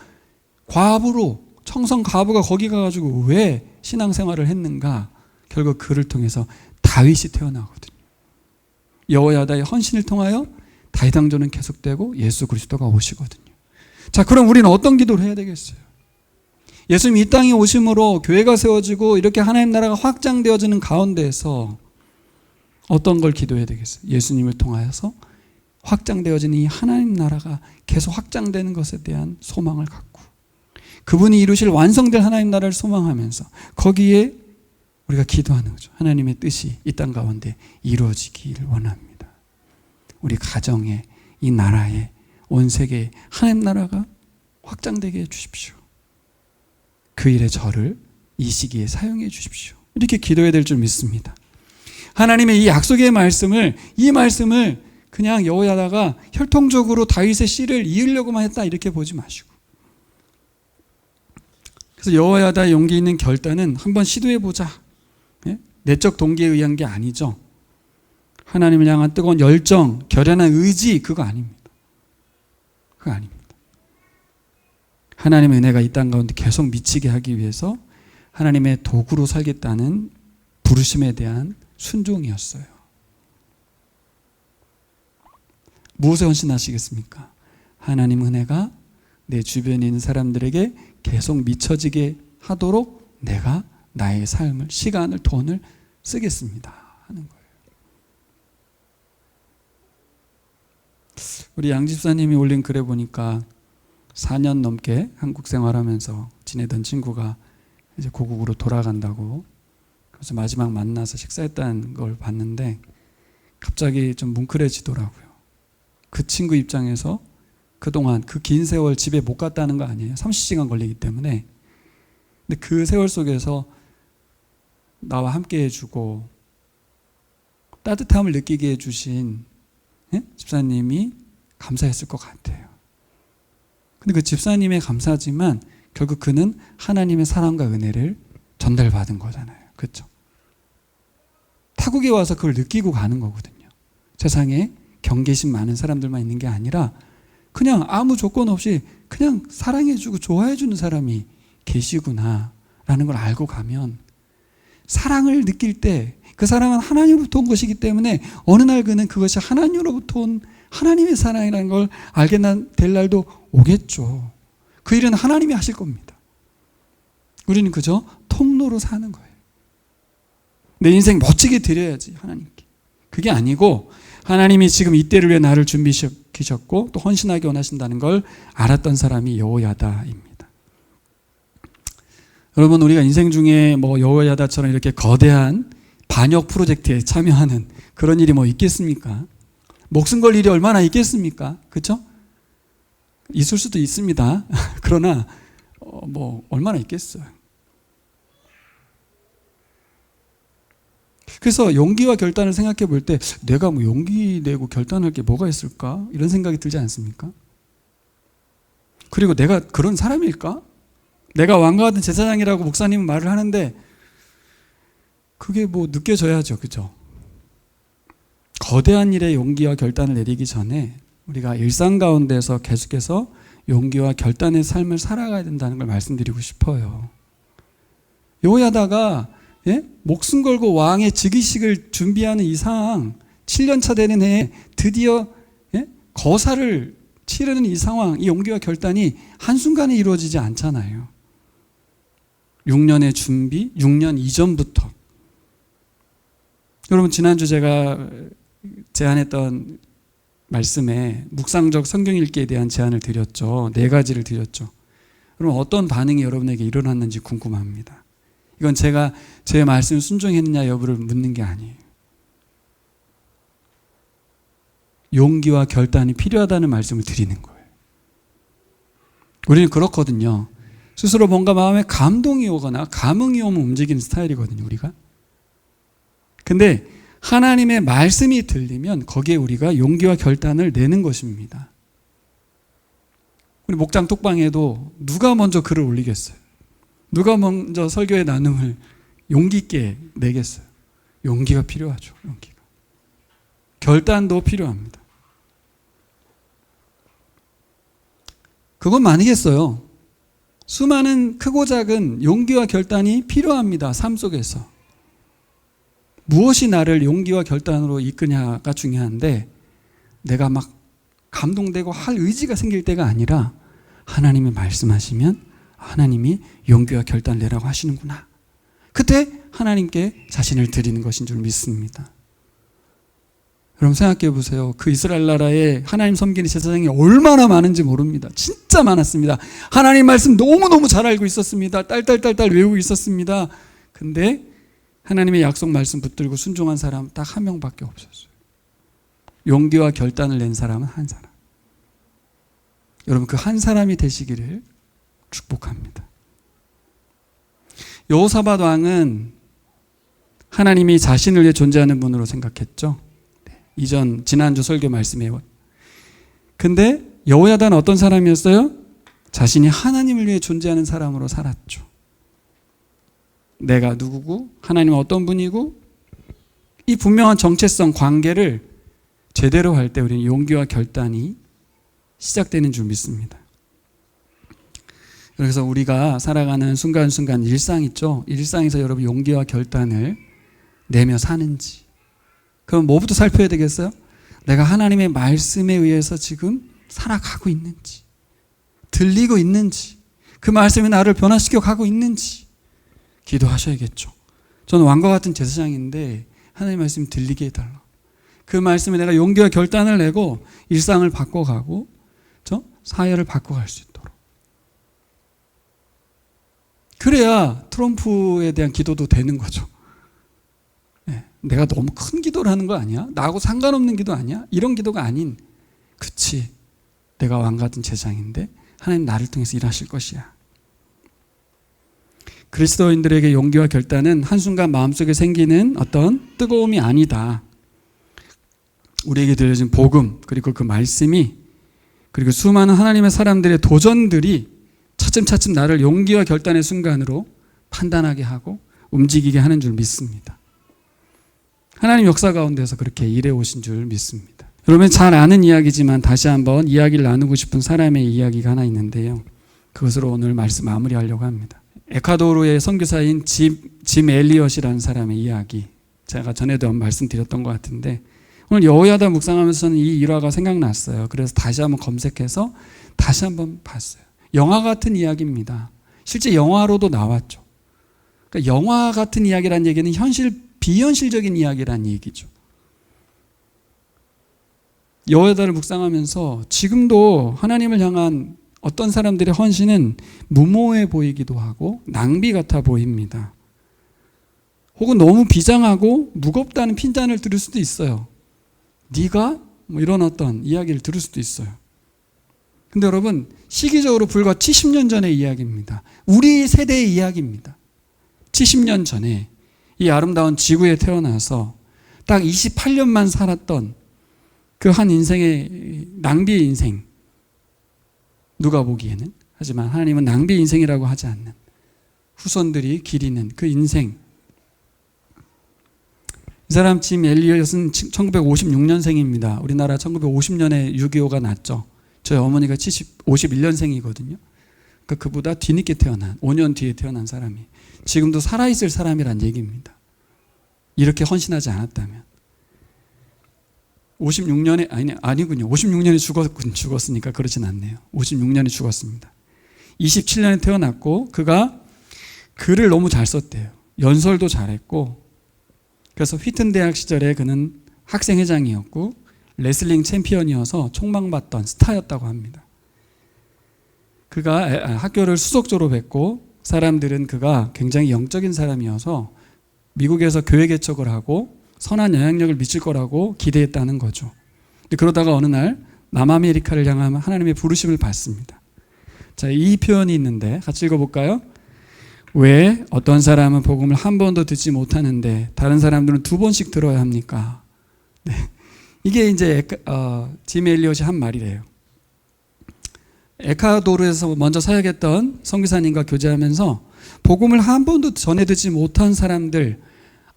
과부로, 청성 과부가 거기 가가지고 왜 신앙생활을 했는가? 결국 그를 통해서 다윗이 태어나거든요. 여호야다의 헌신을 통하여 다윗 왕조는 계속되고 예수 그리스도가 오시거든요. 자, 그럼 우리는 어떤 기도를 해야 되겠어요? 예수님 이 땅에 오심으로 교회가 세워지고 이렇게 하나님 나라가 확장되어지는 가운데에서 어떤 걸 기도해야 되겠어요? 예수님을 통하여서 확장되어지는 이 하나님 나라가 계속 확장되는 것에 대한 소망을 갖고, 그분이 이루실 완성될 하나님 나라를 소망하면서 거기에 우리가 기도하는 거죠. 하나님의 뜻이 이 땅 가운데 이루어지기를 원합니다. 우리 가정에, 이 나라에, 온 세계에 하나님 나라가 확장되게 해주십시오. 그 일에 저를 이 시기에 사용해 주십시오. 이렇게 기도해야 될 줄 믿습니다. 하나님의 이 약속의 말씀을, 이 말씀을 그냥 여호야다가 혈통적으로 다윗의 씨를 이으려고만 했다 이렇게 보지 마시고, 그래서 여호야다의 용기 있는 결단은 한번 시도해보자, 내적 동기에 의한 게 아니죠. 하나님을 향한 뜨거운 열정, 결연한 의지, 그거 아닙니다. 그거 아닙니다. 하나님의 은혜가 이 땅 가운데 계속 미치게 하기 위해서 하나님의 도구로 살겠다는 부르심에 대한 순종이었어요. 무엇에 헌신하시겠습니까? 하나님 은혜가 내 주변에 있는 사람들에게 계속 미쳐지게 하도록 내가 나의 삶을, 시간을, 돈을 쓰겠습니다 하는 거예요. 우리 양 집사님이 올린 글에 보니까 4년 넘게 한국 생활하면서 지내던 친구가 이제 고국으로 돌아간다고, 그래서 마지막 만나서 식사했다는 걸 봤는데 갑자기 좀 뭉클해지더라고요. 그 친구 입장에서 그동안 그 긴 세월 집에 못 갔다는 거 아니에요. 30시간 걸리기 때문에. 근데 그 세월 속에서 나와 함께 해주고 따뜻함을 느끼게 해주신 집사님이 감사했을 것 같아요. 근데 그 집사님의 감사지만 결국 그는 하나님의 사랑과 은혜를 전달받은 거잖아요. 그렇죠? 타국에 와서 그걸 느끼고 가는 거거든요. 세상에 경계심 많은 사람들만 있는 게 아니라 그냥 아무 조건 없이 그냥 사랑해주고 좋아해주는 사람이 계시구나라는 걸 알고 가면, 사랑을 느낄 때 그 사랑은 하나님으로부터 온 것이기 때문에 어느 날 그는 그것이 하나님으로부터 온 하나님의 사랑이라는 걸 알게 될 날도 오겠죠. 그 일은 하나님이 하실 겁니다. 우리는 그저 통로로 사는 거예요. 내 인생 멋지게 드려야지 하나님께. 그게 아니고 하나님이 지금 이때를 위해 나를 준비시키셨고 또 헌신하게 원하신다는 걸 알았던 사람이 여호야다입니다. 여러분, 우리가 인생 중에 뭐 여호야다처럼 이렇게 거대한 반역 프로젝트에 참여하는 그런 일이 뭐 있겠습니까? 목숨 걸 일이 얼마나 있겠습니까? 그렇죠? 있을 수도 있습니다. 그러나 뭐 얼마나 있겠어요. 그래서 용기와 결단을 생각해 볼 때 내가 뭐 용기 내고 결단할 게 뭐가 있을까? 이런 생각이 들지 않습니까? 그리고 내가 그런 사람일까? 내가 왕과 같은 제사장이라고 목사님은 말을 하는데 그게 뭐 느껴져야죠. 그죠? 거대한 일에 용기와 결단을 내리기 전에 우리가 일상 가운데서 계속해서 용기와 결단의 삶을 살아가야 된다는 걸 말씀드리고 싶어요. 여호야다가 목숨 걸고 왕의 즉위식을 준비하는 이상 7년차 되는 해에 드디어 거사를 치르는 이 상황, 이 용기와 결단이 한순간에 이루어지지 않잖아요. 6년의 준비, 6년 이전부터. 여러분, 지난주 제가 제안했던 말씀에 묵상적 성경 읽기에 대한 제안을 드렸죠. 4가지를 드렸죠. 그럼 어떤 반응이 여러분에게 일어났는지 궁금합니다. 이건 제가 제 말씀을 순종했느냐 여부를 묻는 게 아니에요. 용기와 결단이 필요하다는 말씀을 드리는 거예요. 우리는 그렇거든요. 스스로 뭔가 마음에 감동이 오거나 감흥이 오면 움직이는 스타일이거든요, 우리가. 근데 하나님의 말씀이 들리면 거기에 우리가 용기와 결단을 내는 것입니다. 우리 목장 톡방에도 누가 먼저 글을 올리겠어요? 누가 먼저 설교의 나눔을 용기 있게 내겠어요? 용기가 필요하죠. 용기가. 결단도 필요합니다. 그건 아니겠어요. 수많은 크고 작은 용기와 결단이 필요합니다. 삶 속에서. 무엇이 나를 용기와 결단으로 이끄냐가 중요한데, 내가 막 감동되고 할 의지가 생길 때가 아니라 하나님이 말씀하시면 하나님이 용기와 결단을 내라고 하시는구나. 그때 하나님께 자신을 드리는 것인 줄 믿습니다. 여러분 생각해 보세요. 그 이스라엘 나라에 하나님 섬기는 제사장이 얼마나 많은지 모릅니다. 진짜 많았습니다. 하나님 말씀 너무너무 잘 알고 있었습니다. 딸딸딸딸 외우고 있었습니다. 근데 하나님의 약속 말씀 붙들고 순종한 사람 딱 한 명밖에 없었어요. 용기와 결단을 낸 사람은 한 사람. 여러분 그 한 사람이 되시기를 축복합니다. 여호사밧 왕은 하나님이 자신을 위해 존재하는 분으로 생각했죠. 지난주 설교 말씀에. 근데 여호야다는 어떤 사람이었어요? 자신이 하나님을 위해 존재하는 사람으로 살았죠. 내가 누구고 하나님은 어떤 분이고 이 분명한 정체성 관계를 제대로 할 때 우리는 용기와 결단이 시작되는 줄 믿습니다. 그래서 우리가 살아가는 순간순간 일상 있죠. 일상에서 여러분 용기와 결단을 내며 사는지, 그럼 뭐부터 살펴야 되겠어요? 내가 하나님의 말씀에 의해서 지금 살아가고 있는지, 들리고 있는지, 그 말씀이 나를 변화시켜 가고 있는지 기도하셔야겠죠. 저는 왕과 같은 제사장인데 하나님의 말씀이 들리게 해달라. 그 말씀에 내가 용기와 결단을 내고 일상을 바꿔가고 사회를 바꿔갈 수 있도록. 그래야 트럼프에 대한 기도도 되는 거죠. 내가 너무 큰 기도를 하는 거 아니야? 나하고 상관없는 기도 아니야? 이런 기도가 아닌, 그치, 내가 왕 같은 제사장인데 하나님 나를 통해서 일하실 것이야. 그리스도인들에게 용기와 결단은 한순간 마음속에 생기는 어떤 뜨거움이 아니다. 우리에게 들려진 복음, 그리고 그 말씀이, 그리고 수많은 하나님의 사람들의 도전들이 차츰차츰 나를 용기와 결단의 순간으로 판단하게 하고 움직이게 하는 줄 믿습니다. 하나님 역사 가운데서 그렇게 일해 오신 줄 믿습니다. 여러분 잘 아는 이야기지만 다시 한번 이야기를 나누고 싶은 사람의 이야기가 하나 있는데요. 그것으로 오늘 말씀 마무리하려고 합니다. 에콰도르의 선교사인 짐 엘리엇이라는 사람의 이야기, 제가 전에도 말씀드렸던 것 같은데 오늘 여호야다 묵상하면서 저는 이 일화가 생각났어요. 그래서 다시 한번 검색해서 다시 한번 봤어요. 영화 같은 이야기입니다. 실제 영화로도 나왔죠. 그러니까 영화 같은 이야기라는 얘기는 비현실적인 이야기라는 얘기죠. 여호야다를 묵상하면서 지금도 하나님을 향한 어떤 사람들의 헌신은 무모해 보이기도 하고 낭비 같아 보입니다. 혹은 너무 비장하고 무겁다는 핀잔을 들을 수도 있어요. 네가? 이런 어떤 이야기를 들을 수도 있어요. 근데 여러분 시기적으로 불과 70년 전의 이야기입니다. 우리 세대의 이야기입니다. 70년 전에 이 아름다운 지구에 태어나서 딱 28년만 살았던 그 한 인생의 낭비의 인생, 누가 보기에는, 하지만 하나님은 낭비의 인생이라고 하지 않는 후손들이 기리는 그 인생. 이 사람 짐 엘리엇은 1956년생입니다. 우리나라 1950년에 6.25가 났죠. 저희 어머니가 51년생이거든요. 그러니까 그보다 뒤늦게 태어난, 5년 뒤에 태어난 사람이 지금도 살아있을 사람이란 얘기입니다. 이렇게 헌신하지 않았다면. 56년에, 아니군요. 56년에 죽었으니까 그러진 않네요. 56년에 죽었습니다. 27년에 태어났고 그가 글을 너무 잘 썼대요. 연설도 잘했고, 그래서 휘튼 대학 시절에 그는 학생회장이었고 레슬링 챔피언이어서 촉망받던 스타였다고 합니다. 그가 학교를 수석 졸업했고 사람들은 그가 굉장히 영적인 사람이어서 미국에서 교회 개척을 하고 선한 영향력을 미칠 거라고 기대했다는 거죠. 근데 그러다가 어느 날 남아메리카를 향한 하나님의 부르심을 받습니다. 자, 이 표현이 있는데 같이 읽어볼까요? 왜 어떤 사람은 복음을 한 번도 듣지 못하는데 다른 사람들은 2번씩 들어야 합니까? 네. 이게 이제 짐 엘리엇이 한 말이래요. 에콰도르에서 먼저 사역했던 선교사님과 교제하면서 복음을 한 번도 전해 듣지 못한 사람들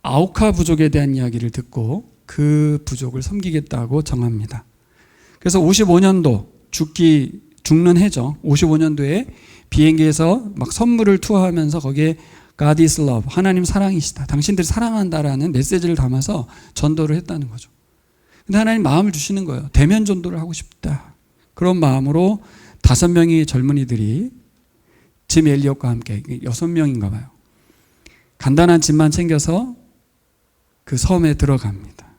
아우카 부족에 대한 이야기를 듣고 그 부족을 섬기겠다고 정합니다. 그래서 55년도 죽는 해죠. 55년도에 비행기에서 막 선물을 투하하면서 거기에 God is love, 하나님 사랑이시다, 당신들을 사랑한다라는 메시지를 담아서 전도를 했다는 거죠. 근데 하나님 마음을 주시는 거예요. 대면 전도를 하고 싶다. 그런 마음으로 5명의 젊은이들이 짐 엘리엇과 함께, 6명인가 봐요. 간단한 짐만 챙겨서 그 섬에 들어갑니다.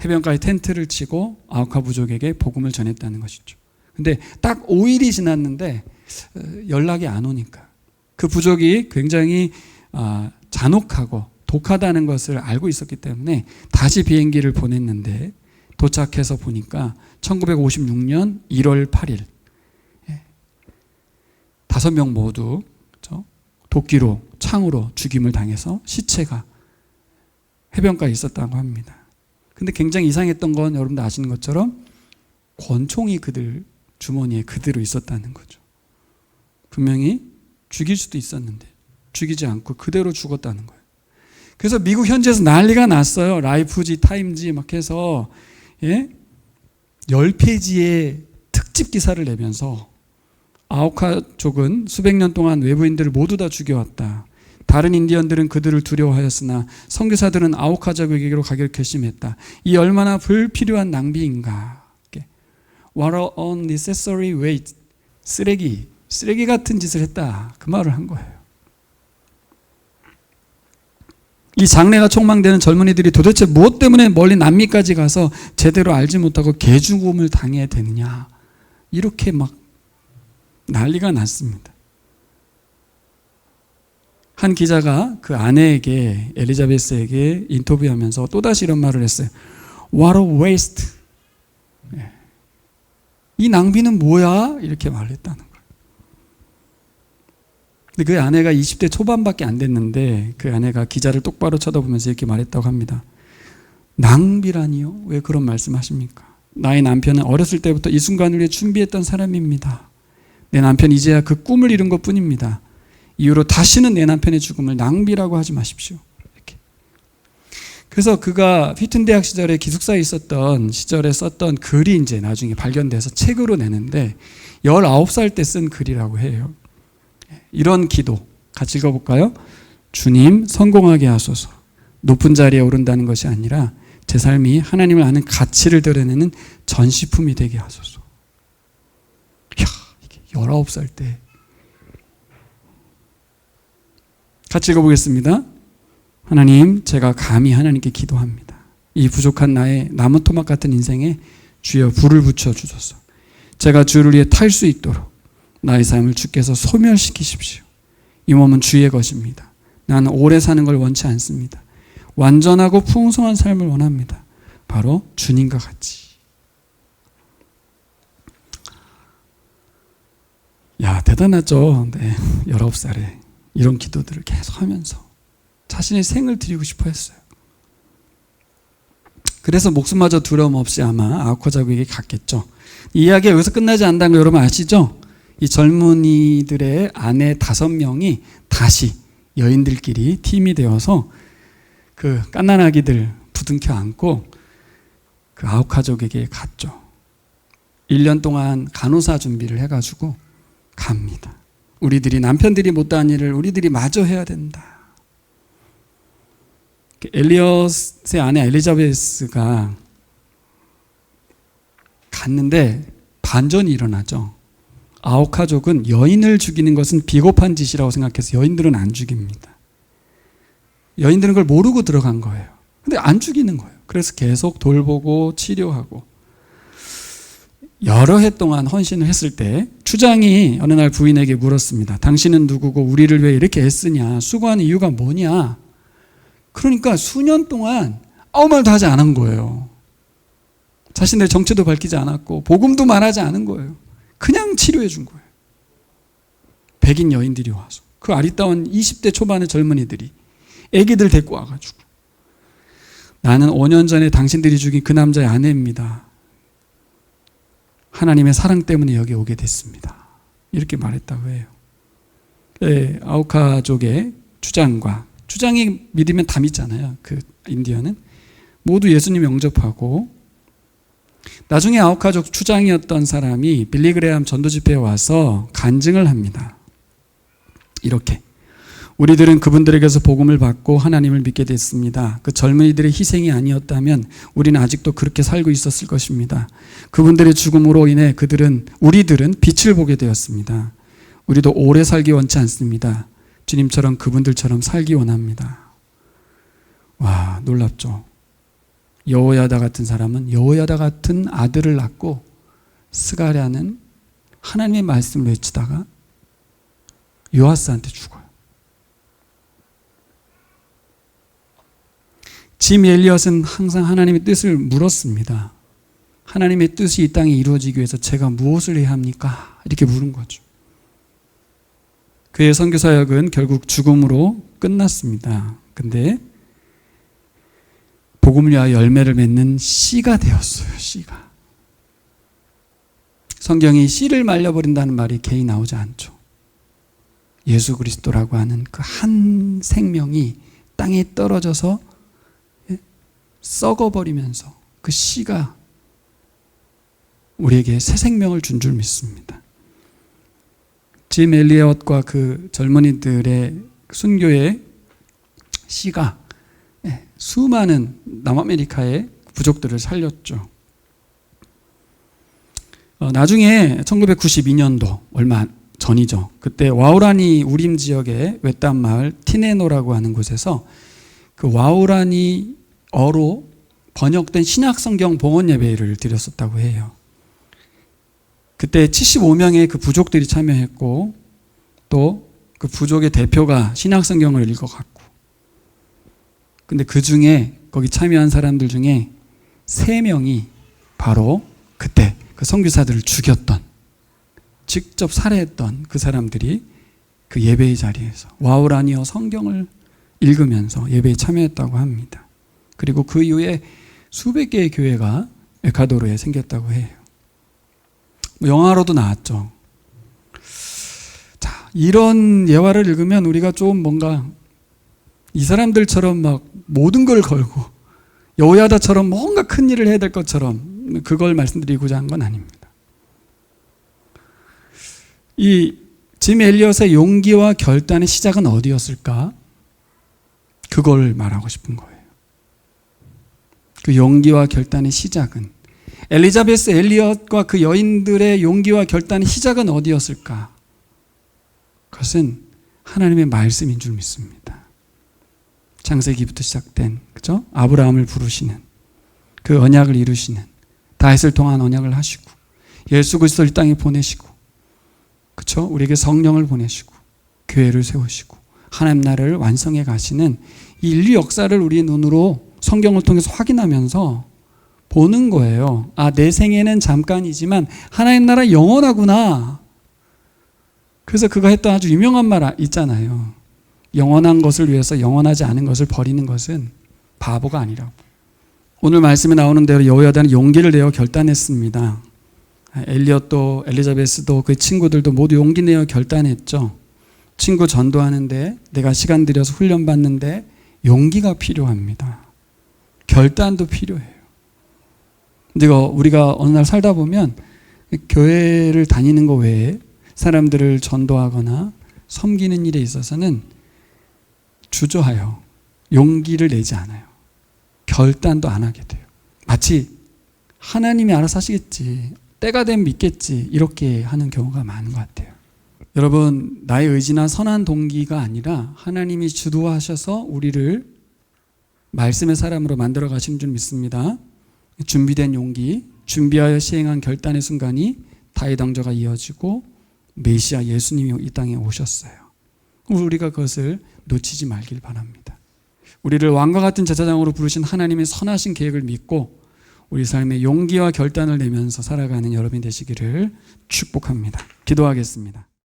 해변가에 텐트를 치고 아우카 부족에게 복음을 전했다는 것이죠. 근데 딱 5일이 지났는데 연락이 안 오니까 그 부족이 굉장히 잔혹하고 독하다는 것을 알고 있었기 때문에 다시 비행기를 보냈는데 도착해서 보니까 1956년 1월 8일 5명 모두 도끼로 창으로 죽임을 당해서 시체가 해변가에 있었다고 합니다. 근데 굉장히 이상했던 건 여러분들 아시는 것처럼 권총이 그들 주머니에 그대로 있었다는 거죠. 분명히 죽일 수도 있었는데 죽이지 않고 그대로 죽었다는 거예요. 그래서 미국 현지에서 난리가 났어요. 라이프지, 타임지 막 해서 10페이지의 특집 기사를 내면서 아우카족은 수백 년 동안 외부인들을 모두 다 죽여왔다. 다른 인디언들은 그들을 두려워하였으나 선교사들은 아우카족에게로 가기로 결심했다. 이 얼마나 불필요한 낭비인가. What an unnecessary waste. 쓰레기 같은 짓을 했다. 그 말을 한 거예요. 이 장래가 촉망되는 젊은이들이 도대체 무엇 때문에 멀리 남미까지 가서 제대로 알지 못하고 개죽음을 당해야 되느냐. 이렇게 막 난리가 났습니다. 한 기자가 그 아내에게, 엘리자베스에게 인터뷰하면서 또다시 이런 말을 했어요. What a waste. 이 낭비는 뭐야? 이렇게 말을 했다는 거예요. 근데 그 아내가 20대 초반밖에 안 됐는데 그 아내가 기자를 똑바로 쳐다보면서 이렇게 말했다고 합니다. 낭비라니요? 왜 그런 말씀하십니까? 나의 남편은 어렸을 때부터 이 순간을 위해 준비했던 사람입니다. 내 남편이 이제야 그 꿈을 이룬 것뿐입니다. 이후로 다시는 내 남편의 죽음을 낭비라고 하지 마십시오. 이렇게. 그래서 그가 휘튼 대학 시절에 기숙사에 있었던 시절에 썼던 글이 이제 나중에 발견돼서 책으로 내는데 19살 때 쓴 글이라고 해요. 이런 기도 같이 읽어볼까요? 주님 성공하게 하소서. 높은 자리에 오른다는 것이 아니라 제 삶이 하나님을 아는 가치를 드러내는 전시품이 되게 하소서. 이야, 이게 19살 때. 같이 읽어보겠습니다. 하나님, 제가 감히 하나님께 기도합니다. 이 부족한 나의 나무 토막 같은 인생에 주여 불을 붙여 주소서. 제가 주를 위해 탈 수 있도록 나의 삶을 주께서 소멸시키십시오. 이 몸은 주의 것입니다. 나는 오래 사는 걸 원치 않습니다. 완전하고 풍성한 삶을 원합니다. 바로 주님과 같이. 야, 대단하죠. 네, 19살에 이런 기도들을 계속 하면서 자신의 생을 드리고 싶어 했어요. 그래서 목숨마저 두려움 없이 아마 아우카족에게 갔겠죠. 이 이야기가 여기서 끝나지 않는다는 거 여러분 아시죠? 이 젊은이들의 아내 5명이 다시 여인들끼리 팀이 되어서 그 갓난아기들 부둥켜 안고 그 아우카족에게 갔죠. 1년 동안 간호사 준비를 해가지고 갑니다. 우리들이 남편들이 못한 일을 우리들이 마저 해야 된다. 엘리엇의 아내 엘리자베스가 갔는데 반전이 일어나죠. 아우카족은 여인을 죽이는 것은 비겁한 짓이라고 생각해서 여인들은 안 죽입니다. 여인들은 그걸 모르고 들어간 거예요. 근데 안 죽이는 거예요. 그래서 계속 돌보고 치료하고 여러 해 동안 헌신을 했을 때 추장이 어느 날 부인에게 물었습니다. 당신은 누구고 우리를 왜 이렇게 애쓰냐? 수고하는 이유가 뭐냐? 그러니까 수년 동안 아무 말도 하지 않은 거예요. 자신의 정체도 밝히지 않았고 복음도 말하지 않은 거예요. 그냥 치료해 준 거예요. 백인 여인들이 와서 그 아리따운 20대 초반의 젊은이들이 애기들 데리고 와가지고 나는 5년 전에 당신들이 죽인 그 남자의 아내입니다. 하나님의 사랑 때문에 여기 오게 됐습니다. 이렇게 말했다고 해요. 네, 아우카족의 주장이 믿으면 다 믿잖아요. 그 인디언은 모두 예수님 영접하고 나중에 아우카족 주장이었던 사람이 빌리 그레함 전도 집회에 와서 간증을 합니다. 이렇게 우리들은 그분들에게서 복음을 받고 하나님을 믿게 됐습니다. 그 젊은이들의 희생이 아니었다면 우리는 아직도 그렇게 살고 있었을 것입니다. 그분들의 죽음으로 인해 우리들은 빛을 보게 되었습니다. 우리도 오래 살기 원치 않습니다. 주님처럼 그분들처럼 살기 원합니다. 와, 놀랍죠? 여호야다 같은 사람은 여호야다 같은 아들을 낳고 스가랴는 하나님의 말씀을 외치다가 요아스한테 죽어요. 짐 엘리엇은 항상 하나님의 뜻을 물었습니다. 하나님의 뜻이 이 땅에 이루어지기 위해서 제가 무엇을 해야 합니까? 이렇게 물은 거죠. 그의 선교 사역은 결국 죽음으로 끝났습니다. 근데 복음을 위하여 열매를 맺는 씨가 되었어요. 씨가. 성경이 씨를 말려버린다는 말이 개히 나오지 않죠. 예수 그리스도라고 하는 그 한 생명이 땅에 떨어져서 썩어버리면서 그 씨가 우리에게 새 생명을 준 줄 믿습니다. 짐 엘리엇과 그 젊은이들의 순교의 씨가 수많은 남아메리카의 부족들을 살렸죠. 나중에 1992년도 얼마 전이죠. 그때 와우라니 우림 지역의 외딴 마을 티네노라고 하는 곳에서 그 와우라니어로 번역된 신약성경 봉헌 예배를 드렸었다고 해요. 그때 75명의 그 부족들이 참여했고 또 그 부족의 대표가 신약성경을 읽어갔고, 근데 그 중에 거기 참여한 사람들 중에 3명이 바로 그때 그 선교사들을 죽였던, 직접 살해했던 그 사람들이 그 예배의 자리에서 와우라니어 성경을 읽으면서 예배에 참여했다고 합니다. 그리고 그 이후에 수백 개의 교회가 에콰도르에 생겼다고 해요. 영화로도 나왔죠. 자, 이런 예화를 읽으면 우리가 좀 뭔가 이 사람들처럼 막 모든 걸 걸고 여호야다처럼 뭔가 큰 일을 해야 될 것처럼 그걸 말씀드리고자 한 건 아닙니다. 이 짐 엘리엇의 용기와 결단의 시작은 어디였을까? 그걸 말하고 싶은 거예요. 그 용기와 결단의 시작은, 엘리자베스 엘리엇과 그 여인들의 용기와 결단의 시작은 어디였을까? 그것은 하나님의 말씀인 줄 믿습니다. 창세기부터 시작된, 그죠? 아브라함을 부르시는, 그 언약을 이루시는, 다윗을 통한 언약을 하시고, 예수 그리스도를 이 땅에 보내시고, 그죠? 우리에게 성령을 보내시고, 교회를 세우시고, 하나님 나라를 완성해 가시는 이 인류 역사를 우리의 눈으로 성경을 통해서 확인하면서 보는 거예요. 아, 내 생애는 잠깐이지만 하나님 나라 영원하구나. 그래서 그가 했던 아주 유명한 말 있잖아요. 영원한 것을 위해서 영원하지 않은 것을 버리는 것은 바보가 아니라고. 오늘 말씀에 나오는 대로 여호야다는 용기를 내어 결단했습니다. 엘리엇도 엘리자베스도 그 친구들도 모두 용기 내어 결단했죠. 친구 전도하는데 내가 시간 들여서 훈련받는데 용기가 필요합니다. 결단도 필요해요. 근데 우리가 어느 날 살다 보면 교회를 다니는 것 외에 사람들을 전도하거나 섬기는 일에 있어서는 주저하여 용기를 내지 않아요. 결단도 안 하게 돼요. 마치 하나님이 알아서 하시겠지, 때가 되면 믿겠지, 이렇게 하는 경우가 많은 것 같아요. 여러분, 나의 의지나 선한 동기가 아니라 하나님이 주도하셔서 우리를 말씀의 사람으로 만들어 가시는 줄 믿습니다. 준비된 용기, 준비하여 시행한 결단의 순간이 다윗 왕조가 이어지고 메시아 예수님이 이 땅에 오셨어요. 우리가 그것을 놓치지 말길 바랍니다. 우리를 왕과 같은 제사장으로 부르신 하나님의 선하신 계획을 믿고 우리 삶에 용기와 결단을 내면서 살아가는 여러분이 되시기를 축복합니다. 기도하겠습니다.